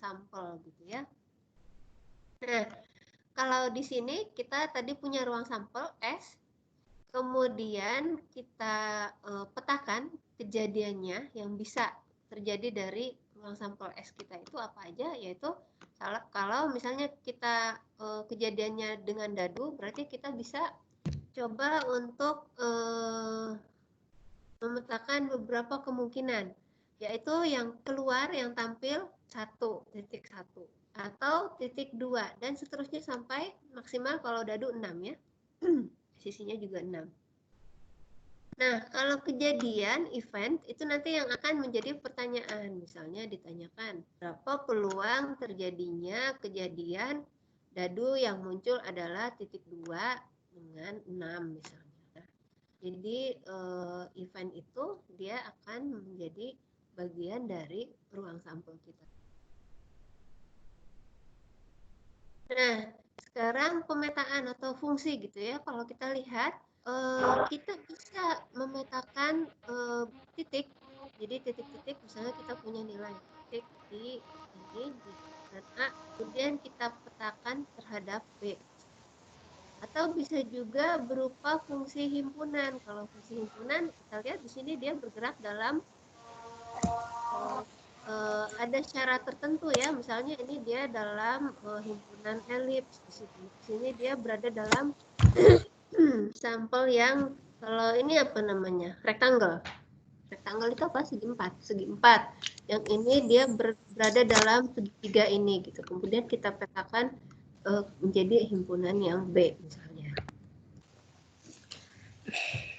sampel gitu ya. Nah, kalau di sini kita tadi punya ruang sampel S, kemudian kita petakan kejadiannya yang bisa terjadi dari ruang sampel S kita itu apa aja, yaitu kalau misalnya kita kejadiannya dengan dadu, berarti kita bisa coba untuk memetakan beberapa kemungkinan, yaitu yang keluar yang tampil 1.1 atau titik 2 dan seterusnya sampai maksimal kalau dadu 6 ya. Sisinya juga 6. Nah, kalau kejadian event itu nanti yang akan menjadi pertanyaan. Misalnya ditanyakan berapa peluang terjadinya kejadian dadu yang muncul adalah titik 2 dengan 6 misalnya. Jadi event itu dia akan menjadi bagian dari ruang sampel kita. Nah, sekarang pemetaan atau fungsi gitu ya. Kalau kita lihat, kita bisa memetakan titik. Jadi titik-titik misalnya kita punya nilai titik di ini di A, kemudian kita petakan terhadap B. Atau bisa juga berupa fungsi himpunan. Kalau fungsi himpunan, kita lihat di sini dia bergerak dalam ada syarat tertentu ya. Misalnya ini dia dalam himpunan elips. Di sini dia berada dalam sampel yang kalau ini apa namanya? Rectangle. Rectangle itu apa? Segi 4. Segi 4. Yang ini dia berada dalam segitiga ini gitu. Kemudian kita petakan menjadi himpunan yang B misalnya.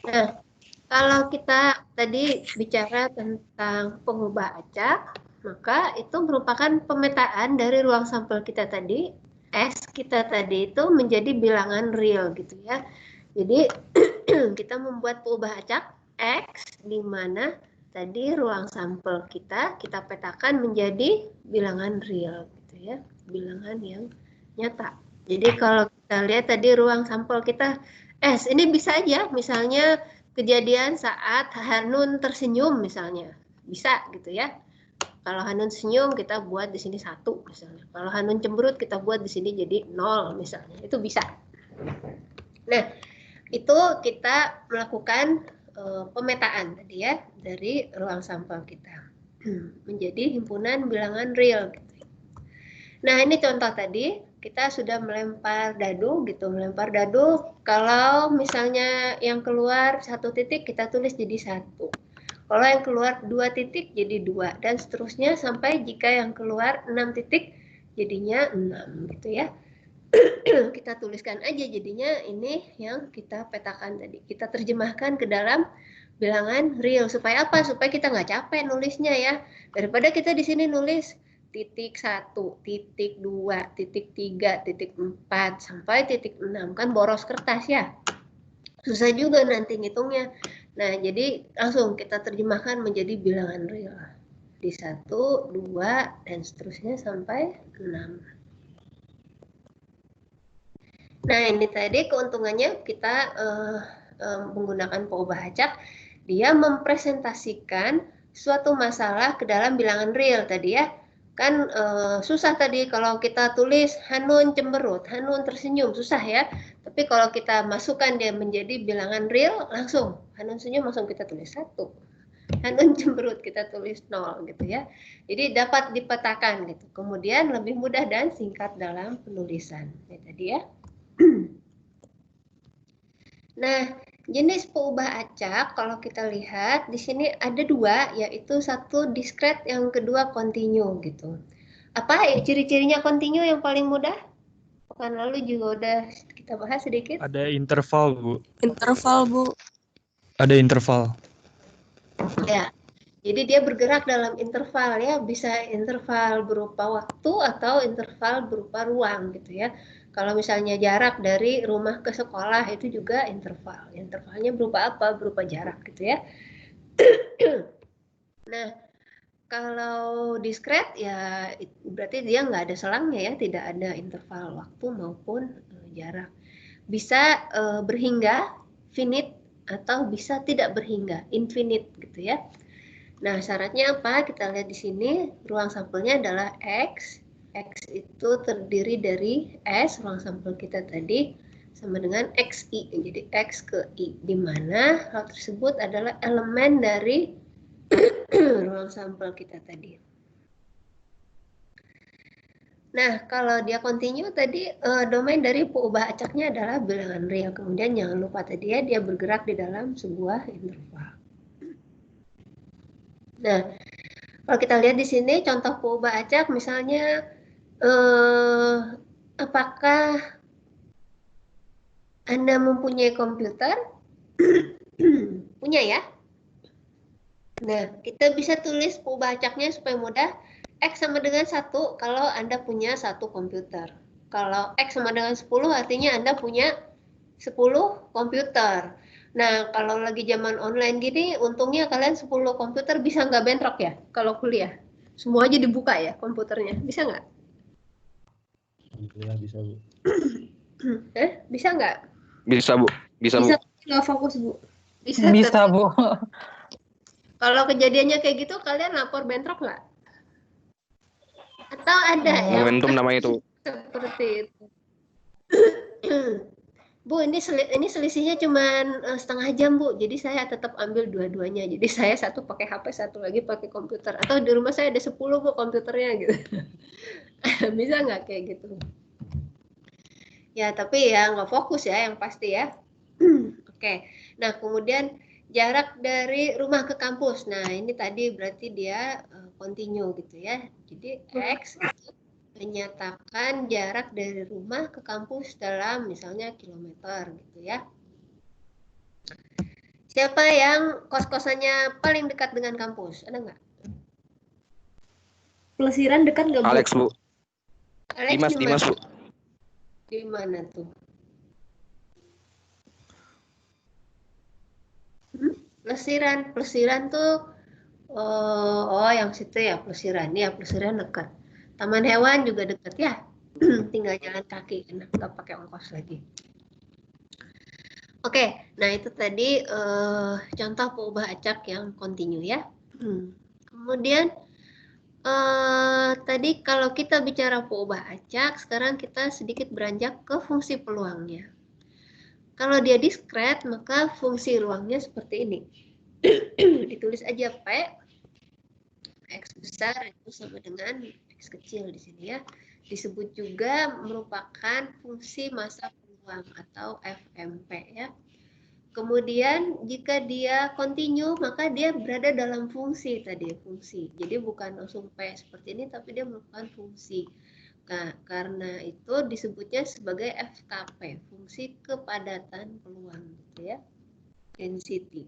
Nah, kalau kita tadi bicara tentang pengubah acak, maka itu merupakan pemetaan dari ruang sampel kita tadi, S kita tadi itu menjadi bilangan real gitu ya. Jadi kita membuat pengubah acak X di mana tadi ruang sampel kita petakan menjadi bilangan real gitu ya, bilangan yang nyata. Jadi kalau kita lihat tadi ruang sampel kita S, ini bisa aja misalnya kejadian saat Hanun tersenyum misalnya, bisa gitu ya. Kalau Hanun senyum kita buat di sini 1 misalnya. Kalau Hanun cemberut kita buat di sini jadi 0 misalnya. Itu bisa. Nah, itu kita melakukan pemetaan tadi ya dari ruang sampel kita menjadi himpunan bilangan real gitu. Nah, ini contoh tadi kita sudah melempar dadu gitu, melempar dadu. Kalau misalnya yang keluar 1 titik kita tulis jadi 1. Kalau yang keluar 2 titik jadi 2 dan seterusnya sampai jika yang keluar 6 titik jadinya 6 gitu ya. Kita tuliskan aja jadinya ini yang kita petakan tadi. Kita terjemahkan ke dalam bilangan real supaya apa? Supaya kita nggak capek nulisnya ya. Daripada kita di sini nulis titik 1, titik 2, titik 3, titik 4 sampai titik 6 kan boros kertas ya. Susah juga nanti ngitungnya. Nah, jadi langsung kita terjemahkan menjadi bilangan real. Di 1, 2 dan seterusnya sampai 6. Nah, ini tadi keuntungannya kita menggunakan pengubah acak, dia mempresentasikan suatu masalah ke dalam bilangan real tadi ya. Kan susah tadi kalau kita tulis Hanun cemberut, Hanun tersenyum, susah ya. Tapi kalau kita masukkan dia menjadi bilangan real, langsung Hanun senyum langsung kita tulis 1. Hanun cemberut kita tulis 0 gitu ya. Jadi dapat dipetakan gitu. Kemudian lebih mudah dan singkat dalam penulisan. Ya tadi ya. Nah, jenis pengubah acak kalau kita lihat di sini ada 2, yaitu satu discrete, yang kedua continue gitu. Apa ciri-cirinya continue yang paling mudah? Pekan lalu juga udah kita bahas sedikit. Ada interval, Bu. Interval, Bu. Ada interval. Ya. Jadi dia bergerak dalam interval ya, bisa interval berupa waktu atau interval berupa ruang gitu ya. Kalau misalnya jarak dari rumah ke sekolah itu juga interval. Intervalnya berupa apa? Berupa jarak gitu ya. Nah, kalau discrete ya berarti dia nggak ada selangnya ya, tidak ada interval waktu maupun jarak. Bisa berhingga, finite, atau bisa tidak berhingga, infinite gitu ya. Nah, syaratnya apa? Kita lihat di sini, ruang sampelnya adalah X. X itu terdiri dari S, ruang sampel kita tadi, sama dengan XI. Jadi X ke I, di mana hal tersebut adalah elemen dari ruang sampel kita tadi. Nah, kalau dia continue tadi, domain dari pengubah acaknya adalah bilangan real. Kemudian jangan lupa tadi ya, dia bergerak di dalam sebuah interval. Nah, kalau kita lihat di sini contoh pengubah acak, misalnya apakah Anda mempunyai komputer? Punya ya? Nah, kita bisa tulis pengubah acaknya supaya mudah. X sama dengan 1 kalau Anda punya 1 komputer. Kalau X sama dengan 10 artinya Anda punya 10 komputer. Nah, kalau lagi zaman online gini, untungnya kalian 10 komputer bisa nggak bentrok ya kalau kuliah? Semua aja dibuka ya komputernya, bisa nggak? Ya, bisa, Bu. Bisa nggak? Bisa, Bu. Bisa, Bu. Bisa nggak fokus, Bu? Bisa, Bu. Kalau kejadiannya kayak gitu, kalian lapor bentrok nggak? Atau ada yang Momentum namanya itu. seperti itu? Bu, ini selisihnya cuma setengah jam, Bu. Jadi saya tetap ambil dua-duanya. Jadi saya satu pakai HP, satu lagi pakai komputer. Atau di rumah saya ada 10, Bu, komputernya gitu. Bisa nggak kayak gitu? Ya, tapi ya nggak fokus ya, yang pasti ya. Oke. Nah, kemudian jarak dari rumah ke kampus. Nah, ini tadi berarti dia continue gitu ya. Jadi X itu menyatakan jarak dari rumah ke kampus dalam misalnya kilometer gitu ya. Siapa yang kos-kosannya paling dekat dengan kampus? Ada nggak? Pelesiran dekat nggak, Bu? Alex, Bu. Alex Dimas, Bu. di mana tuh? Pelesiran tuh yang situ ya, pelesiran dekat. Taman hewan juga dekat ya. Tinggal jalan kaki, nggak pakai ongkos lagi. Oke, nah itu tadi contoh pengubah acak yang continue ya. Kemudian tadi kalau kita bicara pengubah acak, sekarang kita sedikit beranjak ke fungsi peluangnya. Kalau dia diskret, maka fungsi ruangnya seperti ini. Ditulis aja P, X besar itu sama dengan X kecil di sini ya. Disebut juga merupakan fungsi massa peluang atau FMP ya. Kemudian jika dia continue, maka dia berada dalam fungsi tadi, fungsi. Jadi bukan langsung P seperti ini, tapi dia merupakan fungsi. Nah, karena itu disebutnya sebagai FKP, fungsi kepadatan peluang gitu ya. Density.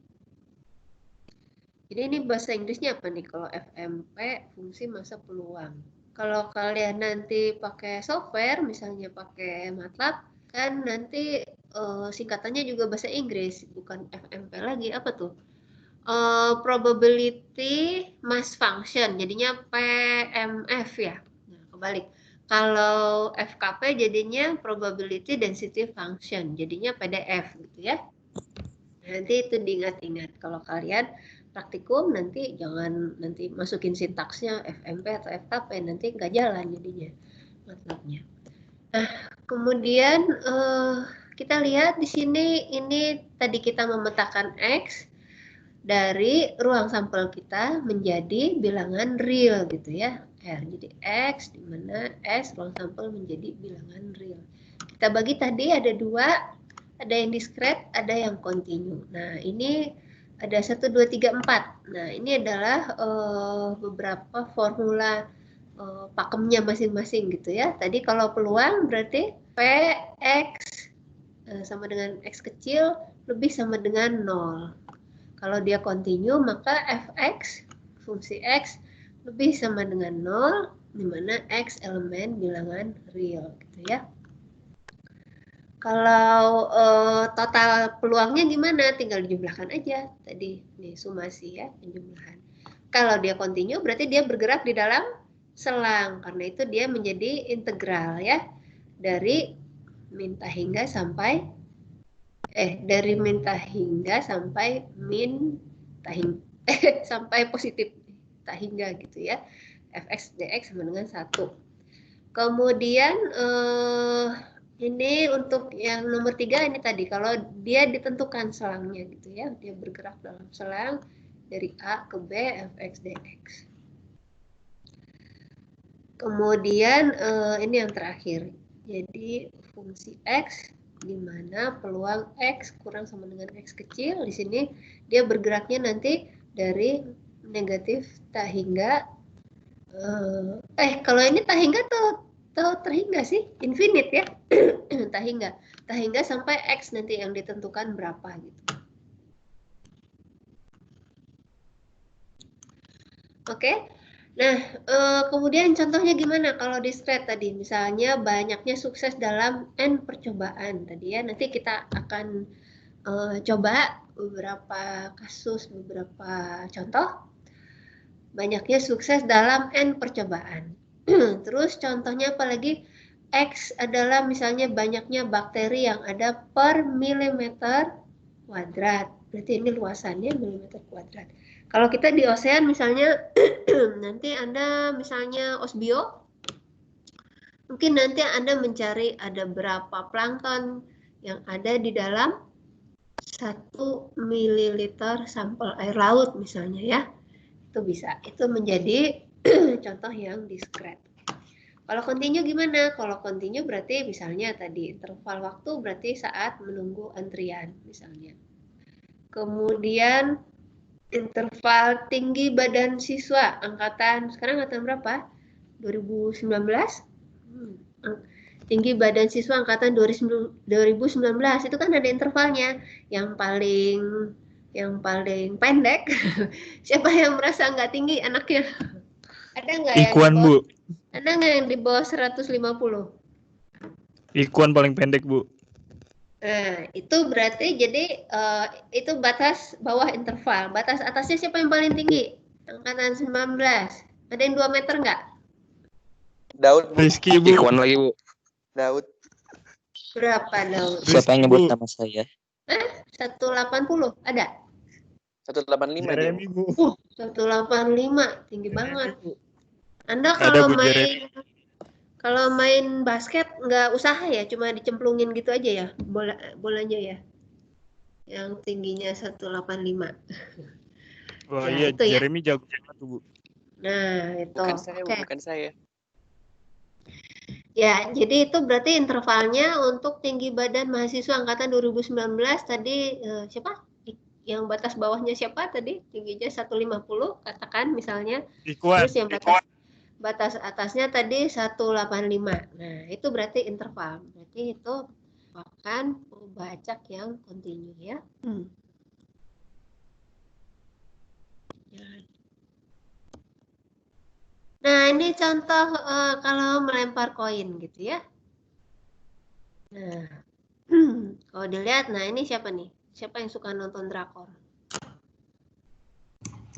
Jadi ini bahasa Inggrisnya apa nih kalau FMP, fungsi massa peluang. Kalau kalian nanti pakai software, misalnya pakai MATLAB, kan nanti singkatannya juga bahasa Inggris, bukan FMP lagi. Apa tuh? Probability mass function, jadinya PMF ya. Nah, kebalik. Kalau FKP jadinya probability density function, jadinya PDF gitu ya. Nanti itu diingat-ingat kalau kalian praktikum nanti jangan nanti masukin sintaksnya FMP atau FKP, nanti nggak jalan jadinya MATLAB-nya. Nah, kemudian kita lihat di sini ini tadi kita memetakan X dari ruang sampel kita menjadi bilangan real gitu ya. R. Jadi X di mana S ruang sampel menjadi bilangan real. Kita bagi tadi ada dua, ada yang diskret, ada yang continue. Nah, ini ada 1, 2, 3, 4. Nah, ini adalah beberapa formula pakemnya masing-masing gitu ya. Tadi kalau peluang berarti Px sama dengan X kecil lebih sama dengan 0. Kalau dia continue maka Fx, fungsi X, lebih sama dengan 0, di mana X elemen bilangan real gitu ya. Kalau total peluangnya gimana? Tinggal dijumlahkan aja tadi nih sumasi ya, penjumlahan. Kalau dia continue berarti dia bergerak di dalam selang, karena itu dia menjadi integral ya, dari minta hingga sampai min sampai positif tak hingga gitu ya. Fx dx sama dengan 1. Kemudian ini untuk yang nomor 3 ini tadi kalau dia ditentukan selangnya gitu ya, dia bergerak dalam selang dari A ke B fx dx. Kemudian ini yang terakhir. Jadi fungsi x di mana peluang x kurang sama dengan x kecil, di sini dia bergeraknya nanti dari negatif tak hingga kalau ini tak hingga atau terhingga sih, infinite ya. tak hingga sampai x nanti yang ditentukan berapa gitu. Oke. Nah, kemudian contohnya gimana kalau discrete tadi? Misalnya banyaknya sukses dalam n percobaan tadi ya. Nanti kita akan coba beberapa kasus, beberapa contoh. Banyaknya sukses dalam n percobaan. Terus contohnya apalagi? X adalah misalnya banyaknya bakteri yang ada per milimeter kuadrat. Berarti ini luasannya milimeter kuadrat. Kalau kita di ocean misalnya nanti Anda misalnya osbio, mungkin nanti Anda mencari ada berapa plankton yang ada di dalam 1 mililiter sampel air laut misalnya ya. Itu bisa. Itu menjadi contoh yang discrete. Kalau continue gimana? Kalau continue berarti misalnya tadi interval waktu berarti saat menunggu antrian misalnya. Kemudian interval tinggi badan siswa angkatan sekarang angkatan berapa? 2019. Tinggi badan siswa angkatan 2019 itu kan ada intervalnya. Yang paling pendek siapa yang merasa nggak tinggi anaknya? Ada nggak yang Ikuan, Bu. Ada nggak yang di bawah 150? Ikuan paling pendek, Bu. Nah, itu berarti jadi itu batas bawah interval. Batas atasnya siapa yang paling tinggi? Angkatan 19. Ada yang 2 meter nggak? Daud, Bu. Rizky, Bu. Ikuan lagi, Bu. Daud. Berapa Daud? Siapa yang nyebut nama saya? 180 ada? 185 dia. Jeremy, Bu. 185 tinggi banget. Bu. Anda Ada, Bu, Jeremy. kalau main basket nggak usaha ya, cuma dicemplungin gitu aja ya bolanya ya. Yang tingginya 185. Wah, Ya, iya, itu ya. Jeremy jago banget tuh, Bu. Nah, itu. Bukan saya, Oke. bukan saya. Ya, jadi itu berarti intervalnya untuk tinggi badan mahasiswa angkatan 2019 tadi siapa? Yang batas bawahnya siapa tadi? Tingginya 150 katakan misalnya. Ikuan. Terus yang batas atasnya tadi 185. Nah, itu berarti interval. Berarti itu merupakan pengubah acak yang kontinu ya. Nah, ini contoh kalau melempar koin gitu ya. Nah, kalau dilihat, nah ini siapa nih? Siapa yang suka nonton drakor?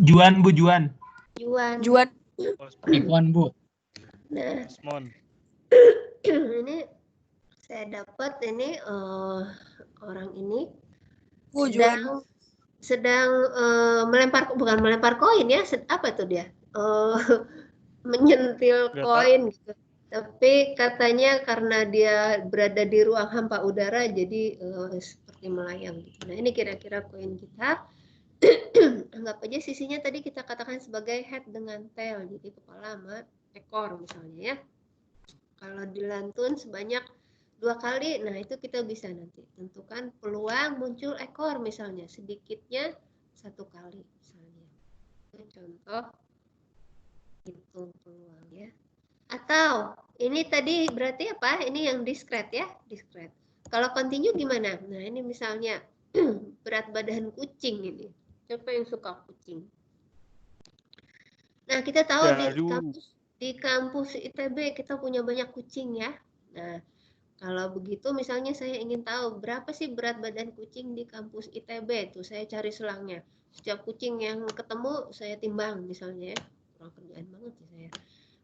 Juan, Bu, Juan. Juan. Ikuan, Bu. Nah, Osmon. ini saya dapat ini orang ini sedang bukan melempar koin ya, apa itu dia? Menyentil koin gitu. Tapi katanya karena dia berada di ruang hampa udara jadi seperti melayang gitu. Nah, ini kira-kira koin kita. Anggap aja sisinya tadi kita katakan sebagai head dengan tail, jadi kepala sama ekor misalnya ya. Kalau dilantun sebanyak 2 kali, nah itu kita bisa nanti tentukan peluang muncul ekor misalnya, sedikitnya 1 kali misalnya. Contoh itu peluang ya. Atau ini tadi berarti apa? Ini yang discrete ya, discrete. Kalau continue gimana? Nah ini misalnya berat badan kucing ini. Siapa yang suka kucing? Nah kita tahu di kampus ITB kita punya banyak kucing ya. Nah kalau begitu misalnya saya ingin tahu berapa sih berat badan kucing di kampus ITB. Tuh saya cari selangnya. Setiap kucing yang ketemu saya timbang misalnya ya. Kurang kerjaan banget ya saya.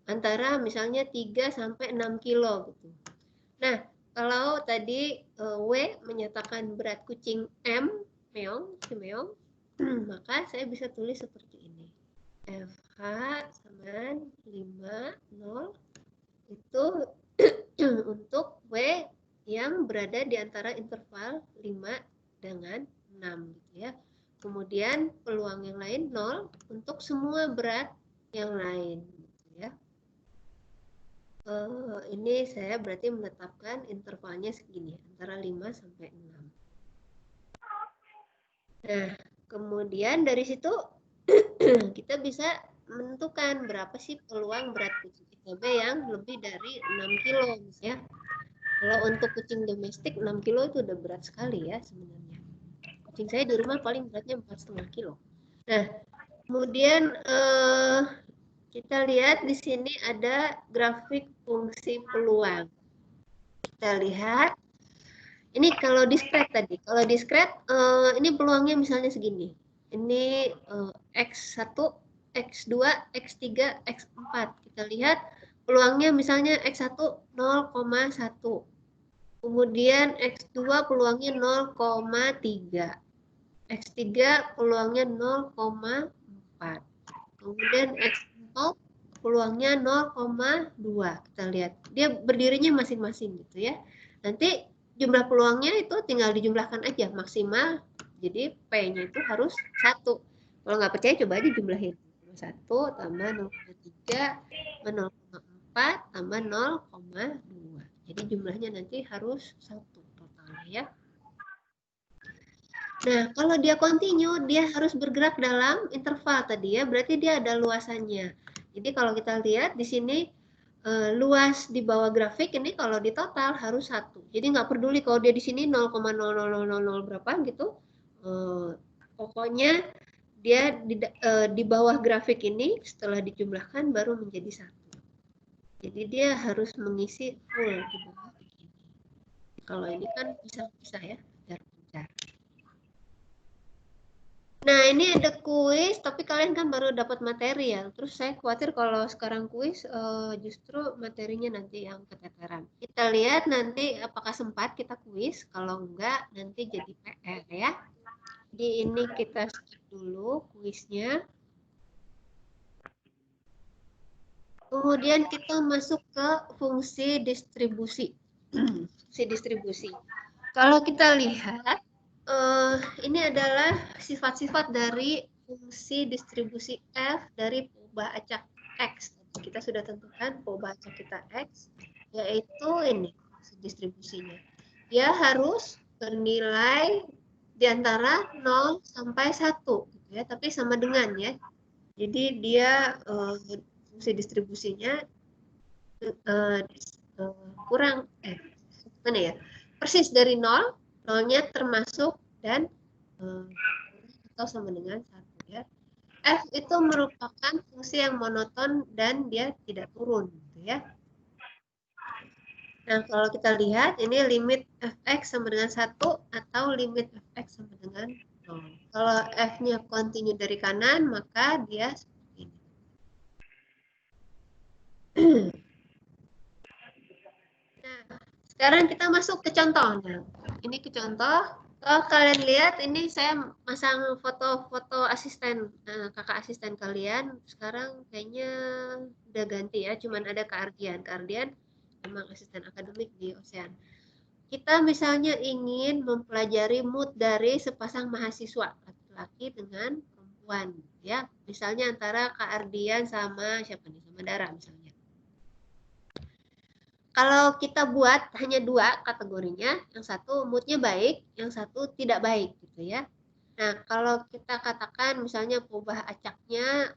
Antara misalnya 3 sampai 6 kilo gitu. Nah, kalau tadi W menyatakan berat kucing M, meong, si meong, Maka saya bisa tulis seperti ini. FH sama 5, 0 itu untuk W yang berada di antara interval 5 dengan 6 gitu ya. Kemudian peluang yang lain 0 untuk semua berat yang lain gitu ya. Ini saya berarti menetapkan intervalnya segini, antara 5 sampai 6. Nah, kemudian dari situ kita bisa menentukan berapa sih peluang berat kucing ITB yang lebih dari 6 kilo ya. Kalau untuk kucing domestik 6 kilo itu udah berat sekali ya sebenarnya. Kucing saya di rumah paling beratnya 4,5 kilo. Nah, kemudian kita lihat di sini ada grafik fungsi peluang. Kita lihat, ini kalau diskret tadi. Kalau diskret, ini peluangnya misalnya segini. Ini X1, X2, X3, X4. Kita lihat peluangnya misalnya X1 0,1. Kemudian X2 peluangnya 0,3. X3 peluangnya 0,4. Kemudian X4 peluangnya 0,2. Kita lihat. Dia berdirinya masing-masing gitu ya. Nanti jumlah peluangnya itu tinggal dijumlahkan aja maksimal. Jadi P-nya itu harus 1. Kalau nggak percaya coba aja jumlahin. 1 tambah 0,3 tambah 0,4 tambah 0,2. Jadi jumlahnya nanti harus 1 totalnya ya. Nah, kalau dia continue, dia harus bergerak dalam interval tadi ya, berarti dia ada luasannya. Jadi kalau kita lihat di sini luas di bawah grafik ini kalau di total harus 1. Jadi nggak peduli kalau dia di sini 0,00000 berapa gitu. Pokoknya dia di bawah grafik ini setelah dijumlahkan baru menjadi 1. Jadi dia harus mengisi full di bawah ini. Kalau ini kan pisah-pisah ya, pencar. Nah, ini ada kuis, tapi kalian kan baru dapat materi ya. Terus saya khawatir kalau sekarang kuis justru materinya nanti yang keteteran. Kita lihat nanti apakah sempat kita kuis. Kalau enggak, nanti jadi PR ya. Jadi ini kita skip dulu kuisnya. Kemudian kita masuk ke fungsi distribusi. Fungsi distribusi. Kalau kita lihat, ini adalah sifat-sifat dari fungsi distribusi F dari peubah acak X. Kita sudah tentukan peubah acak kita X, yaitu ini distribusinya. Dia harus bernilai di antara 0 sampai 1, gitu ya, tapi sama dengan ya. Jadi dia fungsi distribusinya kurang, mana ya? Persis dari 0, 0-nya termasuk dan atau sama dengan 1 ya. F itu merupakan fungsi yang monoton dan dia tidak turun gitu ya. Nah, kalau kita lihat ini limit fx sama dengan 1 atau limit fx sama dengan 0. Kalau f-nya continue dari kanan, maka dia seperti ini. Nah, sekarang kita masuk ke contoh. Nah, ini ke contoh. Kalau kalian lihat, ini saya masang foto-foto asisten, kakak asisten kalian. Sekarang kayaknya udah ganti ya, cuman ada Kak Ardian. Kak Ardian memang asisten akademik di Ocean. Kita misalnya ingin mempelajari mood dari sepasang mahasiswa, laki-laki dengan perempuan. Ya, misalnya antara Kak Ardian sama siapa nih? Sama Dara misalnya. Kalau kita buat hanya 2 kategorinya, yang satu moodnya baik, yang satu tidak baik gitu ya. Nah, kalau kita katakan misalnya peubah acaknya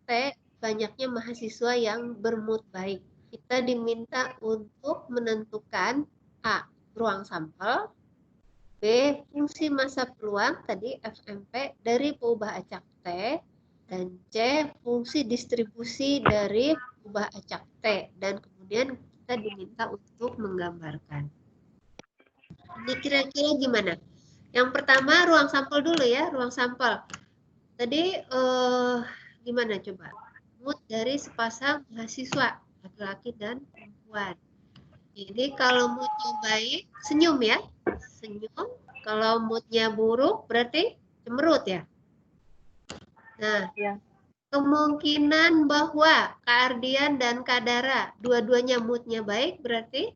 T, banyaknya mahasiswa yang bermood baik. Kita diminta untuk menentukan A, ruang sampel, B, fungsi massa peluang tadi FMP dari peubah acak T, dan C, fungsi distribusi dari peubah acak T, dan kemudian kita diminta untuk menggambarkan. Ini kira-kira gimana? Yang pertama ruang sampel dulu ya, ruang sampel. Tadi gimana coba? Mood dari sepasang mahasiswa, laki-laki dan perempuan. Jadi kalau moodnya baik, senyum ya. Senyum. Kalau moodnya buruk berarti cemberut ya. Nah, Ya. kemungkinan bahwa Kak Ardian dan Kak Dara dua-duanya moodnya baik berarti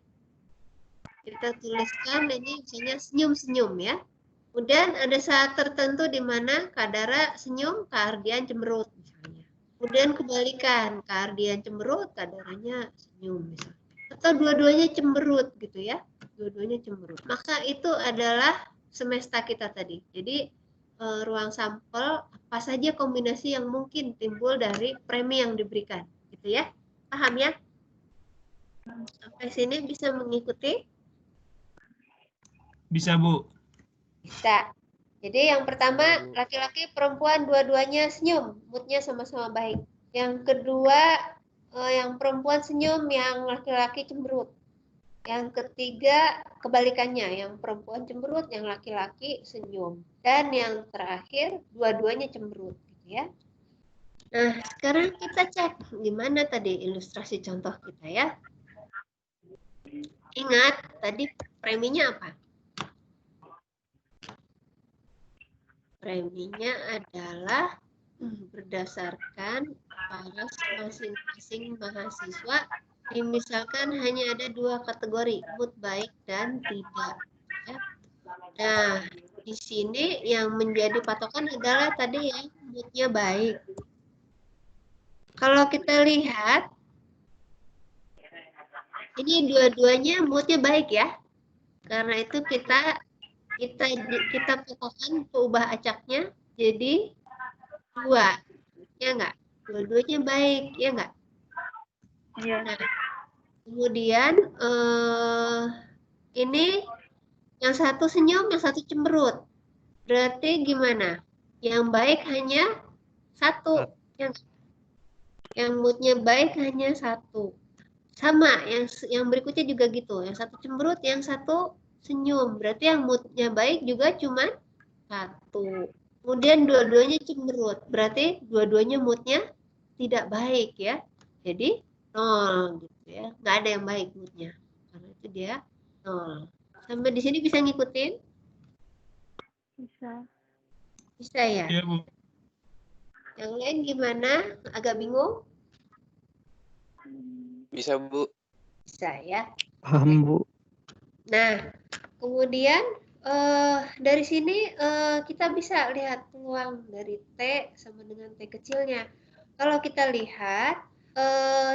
kita tuliskan ini misalnya senyum-senyum ya. Kemudian ada saat tertentu di mana Kak Dara senyum, Kak Ardian cemberut misalnya. Kemudian kebalikan, Kak Ardian cemberut, Kak Daranya senyum misalnya. Atau dua-duanya cemberut gitu ya. Dua-duanya cemberut. Maka itu adalah semesta kita tadi. Jadi ruang sampel apa saja kombinasi yang mungkin timbul dari premi yang diberikan gitu ya. Paham ya? Sampai sini bisa mengikuti? Bisa, Bu. Bisa. Jadi yang pertama laki-laki perempuan dua-duanya senyum, moodnya sama-sama baik. Yang kedua yang perempuan senyum, yang laki-laki cemberut. Yang ketiga kebalikannya, yang perempuan cemberut, yang laki-laki senyum. Dan yang terakhir dua-duanya cemberut gitu ya. Nah, sekarang kita cek gimana tadi ilustrasi contoh kita ya. Ingat tadi preminya apa? Preminya adalah berdasarkan paras masing-masing mahasiswa. Misalkan hanya ada dua kategori, mood baik dan tidak. Ya. Nah, di sini yang menjadi patokan adalah tadi ya, moodnya baik. Kalau kita lihat, ini dua-duanya moodnya baik ya. Karena itu kita patokan peubah acaknya jadi 2. Ya enggak? Dua-duanya baik, ya enggak? Iya. Nah, kemudian ini yang satu senyum, yang satu cemberut. Berarti gimana? Yang baik hanya satu. Yang moodnya baik hanya satu. Sama, yang berikutnya juga gitu. Yang satu cemberut, yang satu senyum. Berarti yang moodnya baik juga cuma satu. Kemudian dua-duanya cemberut. Berarti dua-duanya moodnya tidak baik ya. Jadi 0 gitu ya. Nggak ada yang baik moodnya. Karena itu dia 0. Sampai di sini bisa ngikutin? Bisa. Bisa ya? Iya, Bu. Yang lain gimana? Agak bingung? Bisa, Bu. Bisa ya. Paham, Bu. Nah, kemudian dari sini kita bisa lihat peluang dari T sama dengan T kecilnya. Kalau kita lihat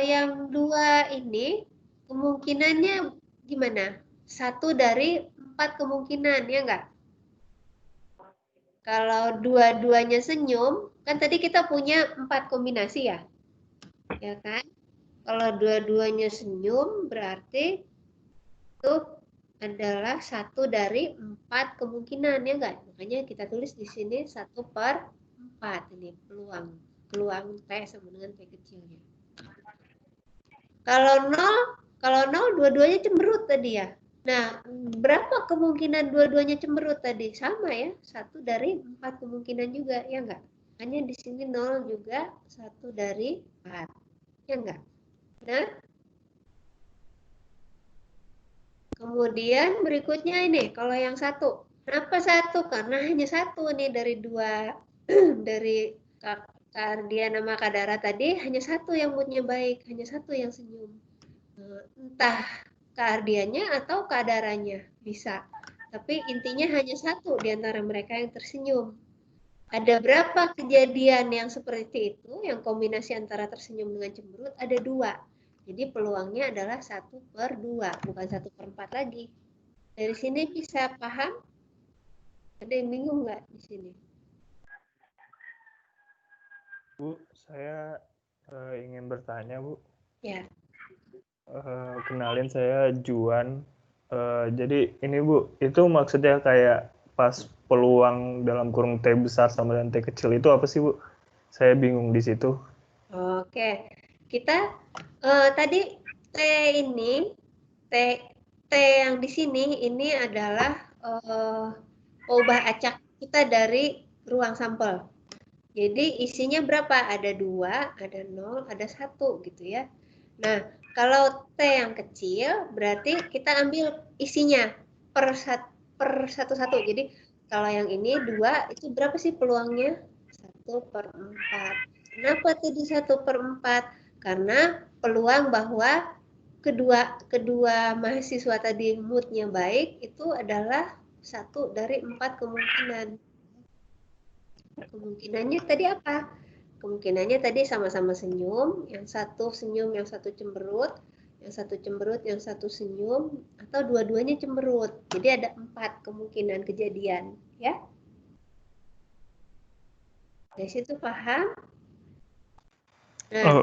yang dua ini kemungkinannya gimana? 1 dari 4 kemungkinan, ya enggak? Kalau dua-duanya senyum, kan tadi kita punya 4 kombinasi ya? Ya kan? Kalau dua-duanya senyum, berarti itu adalah 1 dari 4 kemungkinan, ya enggak? Makanya kita tulis di sini 1/4 ini peluang T sama dengan T kecilnya. Kalau 0 dua-duanya cemberut tadi ya. Nah, berapa kemungkinan dua-duanya cemberut tadi? Sama ya, 1 dari 4 kemungkinan juga, ya enggak? Hanya di sini 0 juga, 1 dari 4. Ya enggak? Nah, kemudian berikutnya ini, kalau yang 1. Kenapa 1? Karena hanya 1 nih dari 2. Dari Kak Ardian sama Kak Dara tadi, hanya 1 yang moodnya baik, hanya 1 yang senyum. Entah Kak Ardiannya atau Kak Daranya bisa. Tapi intinya hanya 1 di antara mereka yang tersenyum. Ada berapa kejadian yang seperti itu, yang kombinasi antara tersenyum dengan cemberut? Ada 2. Jadi peluangnya adalah 1/2, bukan 1/4 lagi. Dari sini bisa paham? Ada yang bingung nggak di sini? Bu, saya ingin bertanya, Bu. Ya. Kenalin saya Juan. Jadi ini Bu, itu maksudnya kayak pas peluang dalam kurung T besar sama dengan T kecil itu apa sih Bu? Saya bingung di situ. Oke, kita tadi T ini, T yang di sini ini adalah peubah acak kita dari ruang sampel. Jadi isinya berapa? Ada 2, ada 0, ada 1 gitu ya. Nah, kalau T yang kecil berarti kita ambil isinya per satu-satu. Jadi kalau yang ini 2, itu berapa sih peluangnya? 1/4. Kenapa tadi 1/4? Karena peluang bahwa kedua mahasiswa tadi moodnya baik itu adalah 1 dari 4 kemungkinan. Kemungkinannya tadi apa? Kemungkinannya tadi sama-sama senyum, yang satu senyum, yang satu cemberut, yang satu cemberut, yang satu senyum, atau dua-duanya cemberut. Jadi ada 4 kemungkinan kejadian, ya. Dari situ paham? Nah,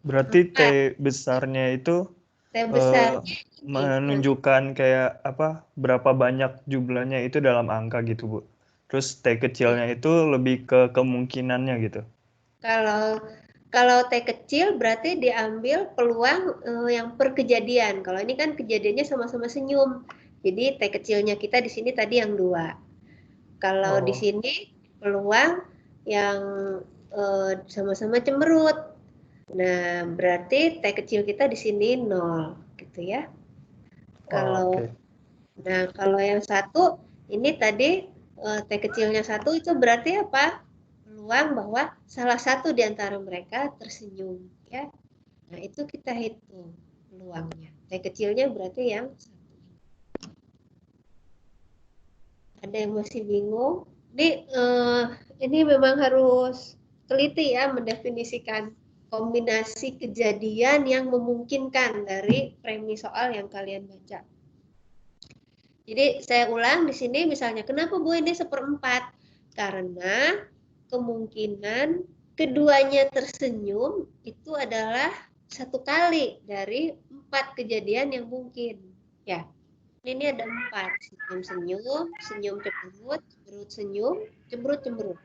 Berarti T 4. besarnya itu T besarnya ini. menunjukkan kayak apa berapa banyak jumlahnya itu dalam angka gitu, Bu. Terus T kecilnya itu lebih ke kemungkinannya gitu. Kalau T kecil berarti diambil peluang yang per kejadian. Kalau ini kan kejadiannya sama-sama senyum. Jadi T kecilnya kita di sini tadi yang 2. Kalau di sini peluang yang sama-sama cemberut. Nah, berarti T kecil kita di sini 0, gitu ya. Kalau yang satu ini tadi T kecilnya 1 itu berarti apa? Peluang bahwa salah satu di antara mereka tersenyum, ya. Nah, itu kita hitung peluangnya. T kecilnya berarti yang 1. Ada yang masih bingung? Ini memang harus teliti ya mendefinisikan kombinasi kejadian yang memungkinkan dari premi soal yang kalian baca. Jadi saya ulang di sini misalnya, kenapa Bu ini 1/4? Karena kemungkinan keduanya tersenyum itu adalah 1 kali dari 4 kejadian yang mungkin. Ya, ini ada 4. Senyum, senyum cemberut, cemberut senyum, cemberut cemberut.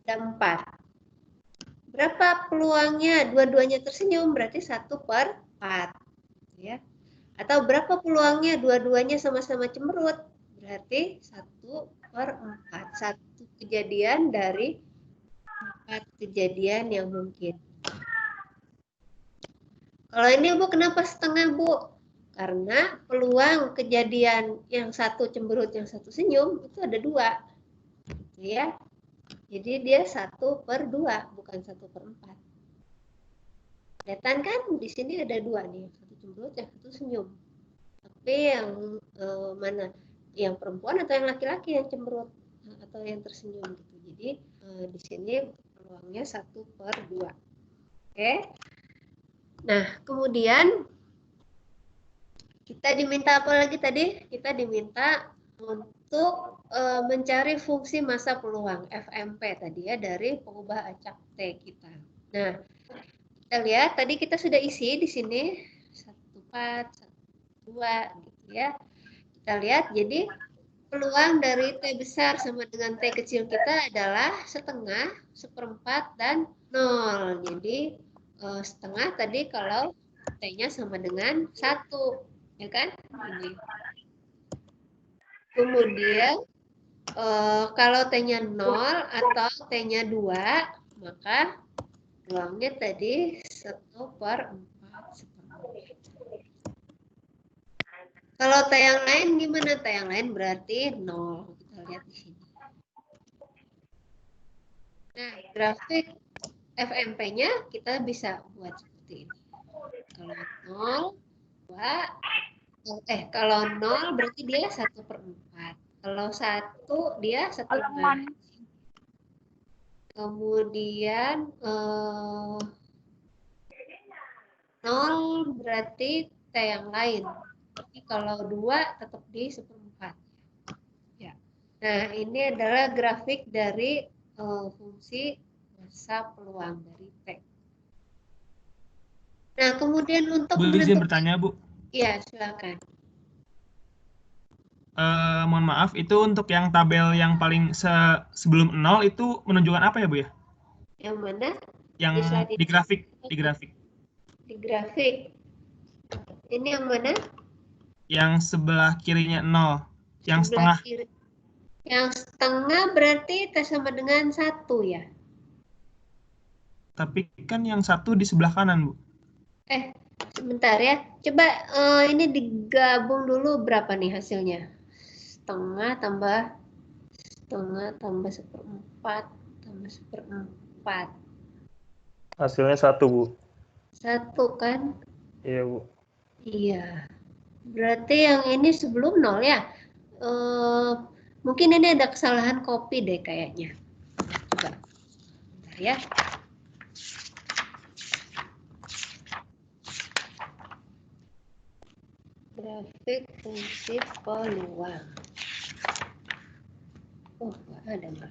Ada 4. Berapa peluangnya dua-duanya tersenyum? Berarti 1/4. Ya. Atau berapa peluangnya dua-duanya sama-sama cemberut? Berarti 1/4. 1 kejadian dari 4 kejadian yang mungkin. Kalau ini Bu, kenapa setengah Bu? Karena peluang kejadian yang satu cemberut, yang satu senyum, itu ada 2. Ya. Jadi dia 1/2, bukan 1/4. Kelihatan kan? Di sini ada 2 nih, yang satu cemberut, yang satu senyum. Tapi yang mana? Yang perempuan atau yang laki-laki yang cemberut atau yang tersenyum gitu. Jadi di sini peluangnya 1/2. Oke. Nah, kemudian kita diminta apa lagi tadi? Kita diminta untuk mencari fungsi massa peluang FMP tadi ya dari pengubah acak T kita. Nah, kita lihat tadi kita sudah isi di sini 1/4, 1/2 gitu ya. Kita lihat jadi peluang dari T besar sama dengan T kecil kita adalah setengah, 1/4, dan 0. Jadi setengah tadi kalau T-nya sama dengan 1. Ya kan? Ini. Kemudian kalau T-nya 0 atau T-nya 2, maka peluangnya tadi 1/4. Kalau T yang lain gimana? T yang lain berarti 0. Kita lihat di sini. Nah, grafik FMP-nya kita bisa buat seperti ini. Kalau 0, kalau 0 berarti dia 1/4. Kalau 1 dia 1/4. Kemudian 0 berarti T yang lain. Tapi kalau 2 tetap di 1/4. Ya. Nah, ini adalah grafik dari fungsi massa peluang dari T. Nah, kemudian untuk Bu, izin bertanya, Bu. Iya, silakan. Mohon maaf, itu untuk yang tabel yang paling sebelum 0 itu menunjukkan apa ya, Bu ya? Yang mana? Yang di grafik. Di grafik. Ini yang mana? Yang sebelah kirinya 0. Yang Sebelah setengah. Kiri. Yang setengah berarti T sama dengan 1 ya? Tapi kan yang 1 di sebelah kanan, Bu. Sebentar ya. Coba ini digabung dulu berapa nih hasilnya? Setengah tambah 1/4 tambah 1/4 seperempat. Hasilnya 1, Bu. 1 kan? Iya, Bu. Iya. Berarti yang ini sebelum 0 ya? Mungkin ini ada kesalahan copy deh kayaknya. Coba. Bentar ya. Grafik fungsi peluang. Oh, nggak ada Mbak.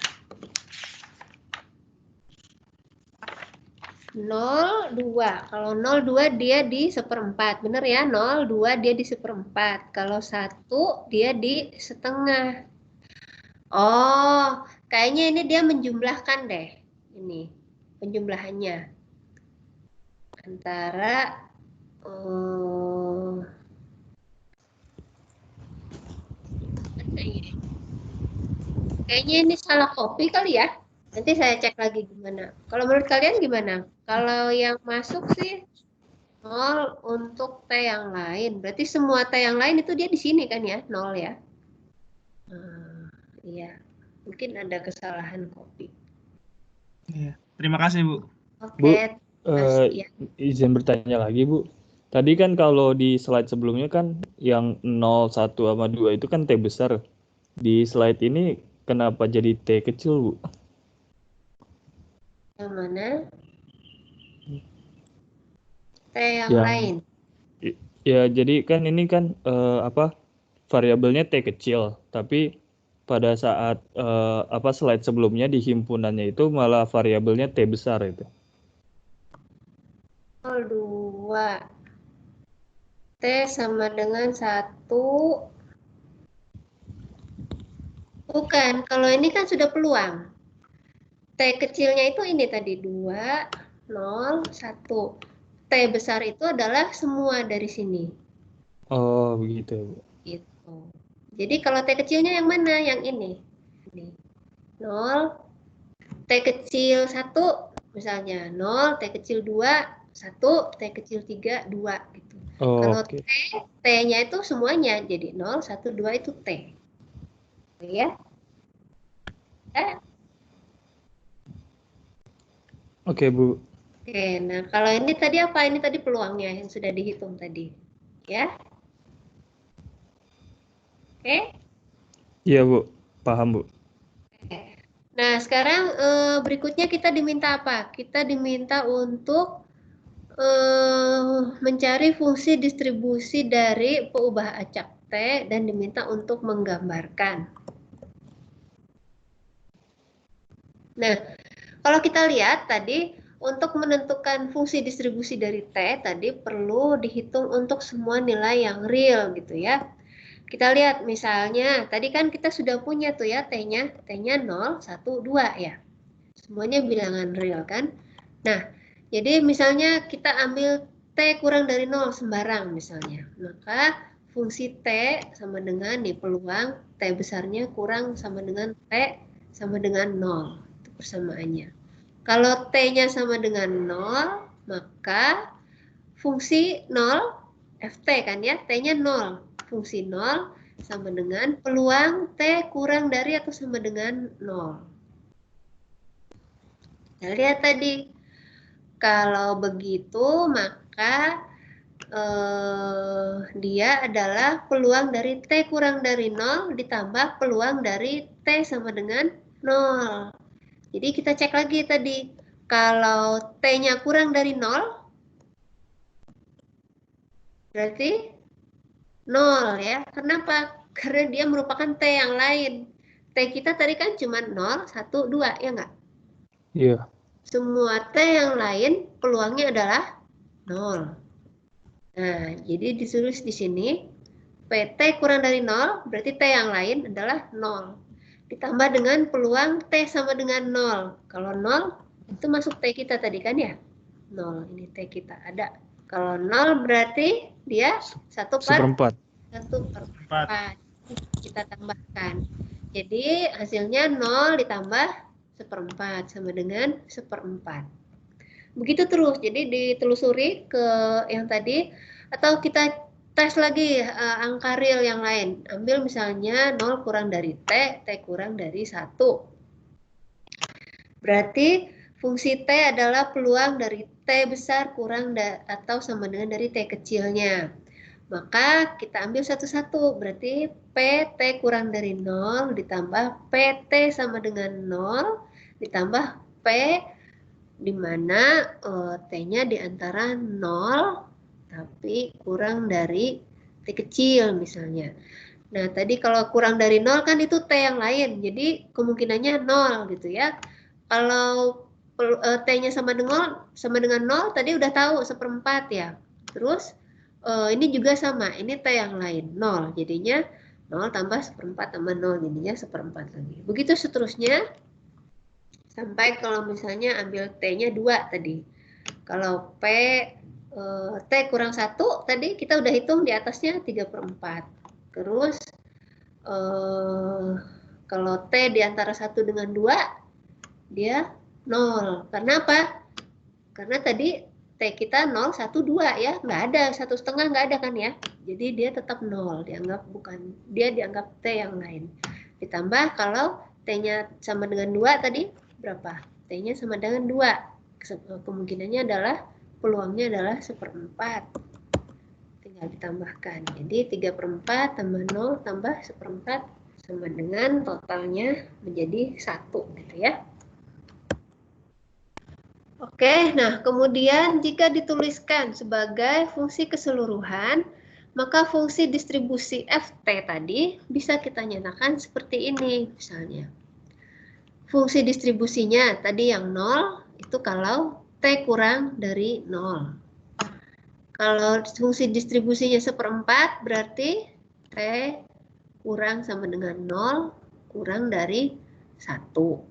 0,2. Kalau 0,2 dia di seperempat. Bener ya? 0,2 dia di seperempat. Kalau 1 dia di setengah. Oh, kayaknya ini dia menjumlahkan deh. Ini penjumlahannya. Antara kayaknya ini salah copy kali ya. Nanti saya cek lagi gimana. Kalau menurut kalian gimana? Kalau yang masuk sih 0 untuk T yang lain. Berarti semua T yang lain itu dia di sini kan ya? 0 ya. Iya. Mungkin ada kesalahan copy. Iya. Terima kasih, Bu. Oke. Ya. Izin bertanya lagi, Bu. Tadi kan kalau di slide sebelumnya kan yang 0, 1, sama 2 itu kan T besar. Di slide ini kenapa jadi T kecil, Bu? Yang mana? T yang lain. Ya, jadi kan ini kan variabelnya T kecil, tapi pada saat slide sebelumnya di himpunannya itu malah variabelnya T besar itu. 0,2. T sama dengan 1. Bukan, kalau ini kan sudah peluang. T kecilnya itu ini tadi 2, 0, 1. T besar itu adalah semua dari sini. Oh, begitu. Gitu. Jadi kalau T kecilnya yang mana? Yang ini. 0, T kecil 1 misalnya. 0, T kecil 2, 1, T kecil 3, 2 gitu. Kalau Oke. T-nya itu semuanya. Jadi 0, 1, 2 itu T. Ya. Oke, Bu. Oke, nah kalau ini tadi apa? Ini tadi peluangnya yang sudah dihitung tadi. Ya. Oke. Iya, Bu. Paham, Bu. Nah, sekarang berikutnya kita diminta apa? Kita diminta untuk mencari fungsi distribusi dari peubah acak T dan diminta untuk menggambarkan. Nah, kalau kita lihat tadi untuk menentukan fungsi distribusi dari T tadi perlu dihitung untuk semua nilai yang real gitu ya. Kita lihat misalnya tadi kan kita sudah punya tuh ya T-nya 0, 1, 2 ya. Semuanya bilangan real kan. Nah, jadi misalnya kita ambil T kurang dari 0 sembarang misalnya. Maka fungsi T sama dengan nih peluang T besarnya kurang sama dengan T sama dengan 0. Itu persamaannya. Kalau T-nya sama dengan 0, maka fungsi 0, Ft kan ya, T-nya 0. Fungsi 0 sama dengan peluang T kurang dari atau sama dengan 0. Kita lihat tadi, kalau begitu maka dia adalah peluang dari T kurang dari 0 ditambah peluang dari T sama dengan 0. Jadi kita cek lagi tadi, kalau T-nya kurang dari 0, berarti 0 ya. Kenapa? Karena dia merupakan T yang lain. T kita tadi kan cuma 0, 1, 2, ya nggak? Iya. Semua T yang lain peluangnya adalah 0. Nah, jadi ditulis di sini, PT kurang dari 0, berarti T yang lain adalah 0. Ditambah dengan peluang T sama dengan 0. Kalau 0, itu masuk T kita tadi kan ya? 0, ini T kita ada. Kalau 0 berarti dia 1 per 4. Kita tambahkan. Jadi hasilnya 0 ditambah 1/4 sama dengan 1/4. Begitu terus, jadi ditelusuri ke yang tadi, atau kita tes lagi angka real yang lain. Ambil misalnya 0 kurang dari T, T kurang dari 1. Berarti Fungsi T adalah peluang dari T besar kurang atau sama dengan dari T kecilnya. Maka kita ambil satu-satu. Berarti PT kurang dari 0 ditambah PT sama dengan 0 ditambah P di mana T-nya di antara 0 tapi kurang dari T kecil misalnya. Nah, tadi kalau kurang dari 0 kan itu T yang lain. Jadi kemungkinannya 0 gitu ya. Kalau T-nya sama dengan 0 tadi udah tahu 1/4 ya. Terus ini juga sama, ini T yang lain 0. Jadinya 0 tambah 1/4 tambah 0 jadinya 1/4 lagi. Begitu seterusnya sampai kalau misalnya ambil T-nya 2 tadi. Kalau T kurang 1 tadi kita udah hitung di atasnya 3/4. Terus kalau T di antara 1 dengan 2 dia 0. Karena apa? Karena tadi T kita 0, 1, 2 ya. Nggak ada, 1,5 nggak ada kan ya. Jadi dia tetap 0. Dia dianggap T yang lain. Ditambah kalau T-nya sama dengan 2 tadi, berapa? T-nya sama dengan 2. Kemungkinannya adalah, peluangnya adalah 1/4. Tinggal ditambahkan. Jadi 3/4 tambah 0 tambah 1/4 sama dengan totalnya menjadi 1 gitu ya. Oke, nah kemudian jika dituliskan sebagai fungsi keseluruhan, maka fungsi distribusi FT tadi bisa kita nyatakan seperti ini misalnya. Fungsi distribusinya tadi yang 0 itu kalau T kurang dari 0. Kalau fungsi distribusinya 1/4 berarti T kurang sama dengan 0 kurang dari 1.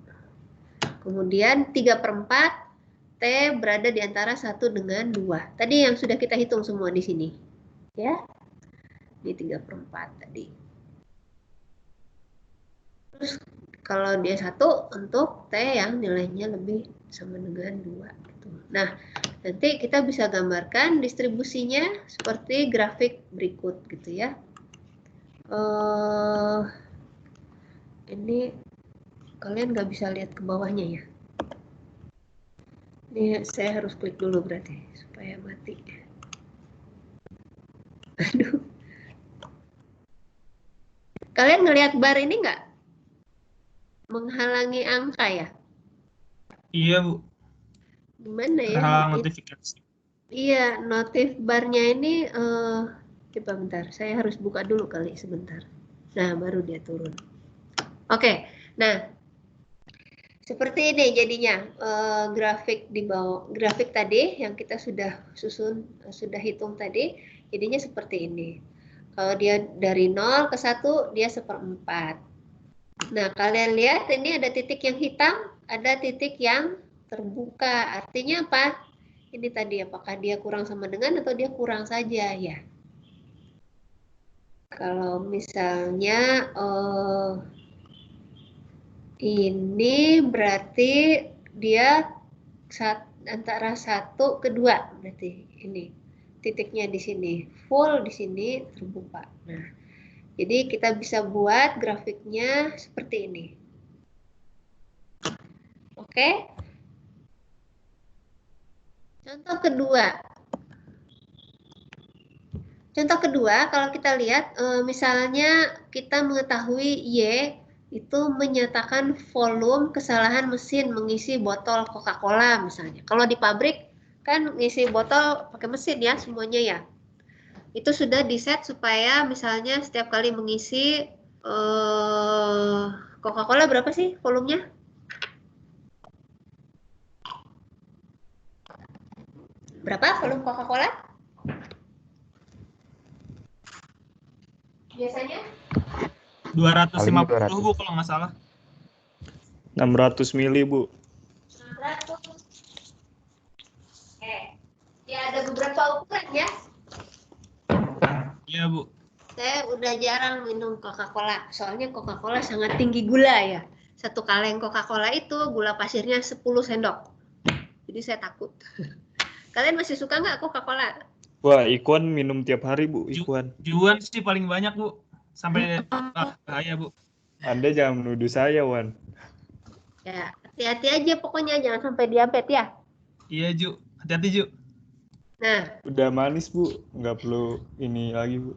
Kemudian 3/4 T berada di antara 1 dengan 2. Tadi yang sudah kita hitung semua di sini. Ya. Di 3/4 tadi. Terus kalau dia 1 untuk T yang nilainya lebih sama dengan 2. Gitu. Nah, nanti kita bisa gambarkan distribusinya seperti grafik berikut gitu ya. Ini kalian nggak bisa lihat ke bawahnya ya. Ini saya harus klik dulu berarti supaya mati. Aduh. Kalian ngelihat bar ini nggak? Menghalangi angka ya? Iya, Bu. Gimana ya? Terhalang notifikasi. Iya, notif barnya ini coba bentar. Saya harus buka dulu kali sebentar. Nah, baru dia turun. Oke. Nah, seperti ini jadinya grafik di bawah, grafik tadi yang kita sudah susun, sudah hitung tadi, jadinya seperti ini. Kalau dia dari 0 ke 1, dia 1/4. Nah, kalian lihat ini ada titik yang hitam, ada titik yang terbuka. Artinya apa? Ini tadi apakah dia kurang sama dengan atau dia kurang saja ya? Kalau misalnya ini berarti dia antara 1 ke 2 berarti ini titiknya di sini full, di sini terbuka. Nah, jadi kita bisa buat grafiknya seperti ini. Oke. Contoh kedua, kalau kita lihat misalnya kita mengetahui Y itu menyatakan volume kesalahan mesin mengisi botol Coca-Cola misalnya. Kalau di pabrik kan ngisi botol pakai mesin ya semuanya ya. Itu sudah di-set supaya misalnya setiap kali mengisi Coca-Cola berapa sih volumenya? Berapa volume Coca-Cola? Biasanya? 250, Bu, kalau nggak salah. 600 mili, Bu. 600. Oke. Ya ada beberapa ukuran ya. Iya, Bu. Saya udah jarang minum Coca-Cola. Soalnya Coca-Cola sangat tinggi gula ya. Satu kaleng Coca-Cola itu gula pasirnya 10 sendok. Jadi saya takut. Kalian masih suka nggak Coca-Cola? Wah, Ikhwan minum tiap hari, Bu. Ikhwan. Juan sih paling banyak, Bu. Sampai bahaya, Bu. Anda jangan menuduh saya, Wan. Ya, Hati-hati aja pokoknya, jangan sampai diabetes ya. Iya, Ju. Hati-hati, Ju. Nah, Udah manis, Bu. Nggak perlu ini lagi, Bu.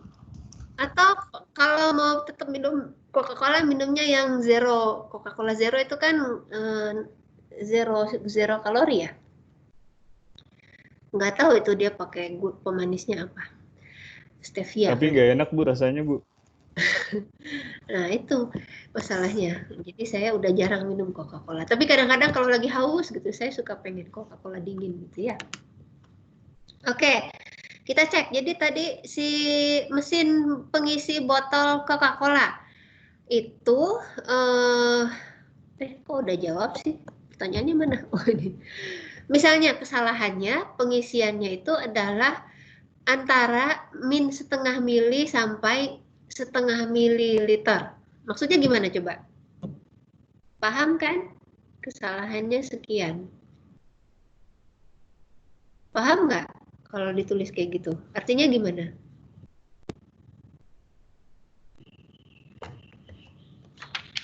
atau kalau mau tetap minum Coca-Cola, minumnya yang zero. Coca-Cola zero itu kan zero kalori ya. Nggak tahu itu dia pakai pemanisnya apa. Stevia. Tapi nggak enak, Bu, rasanya, Bu. Nah, itu masalahnya. Jadi saya udah jarang minum Coca-Cola. Tapi kadang-kadang kalau lagi haus gitu, saya suka pengen Coca-Cola dingin gitu ya. Oke, kita cek. Jadi tadi si mesin pengisi botol Coca-Cola itu, kok udah jawab sih? Pertanyaannya mana? Oh, ini. Misalnya kesalahannya, pengisiannya itu adalah antara min setengah mili sampai setengah mililiter. Maksudnya gimana coba? Paham kan? Kesalahannya sekian. Paham nggak kalau ditulis kayak gitu? Artinya gimana?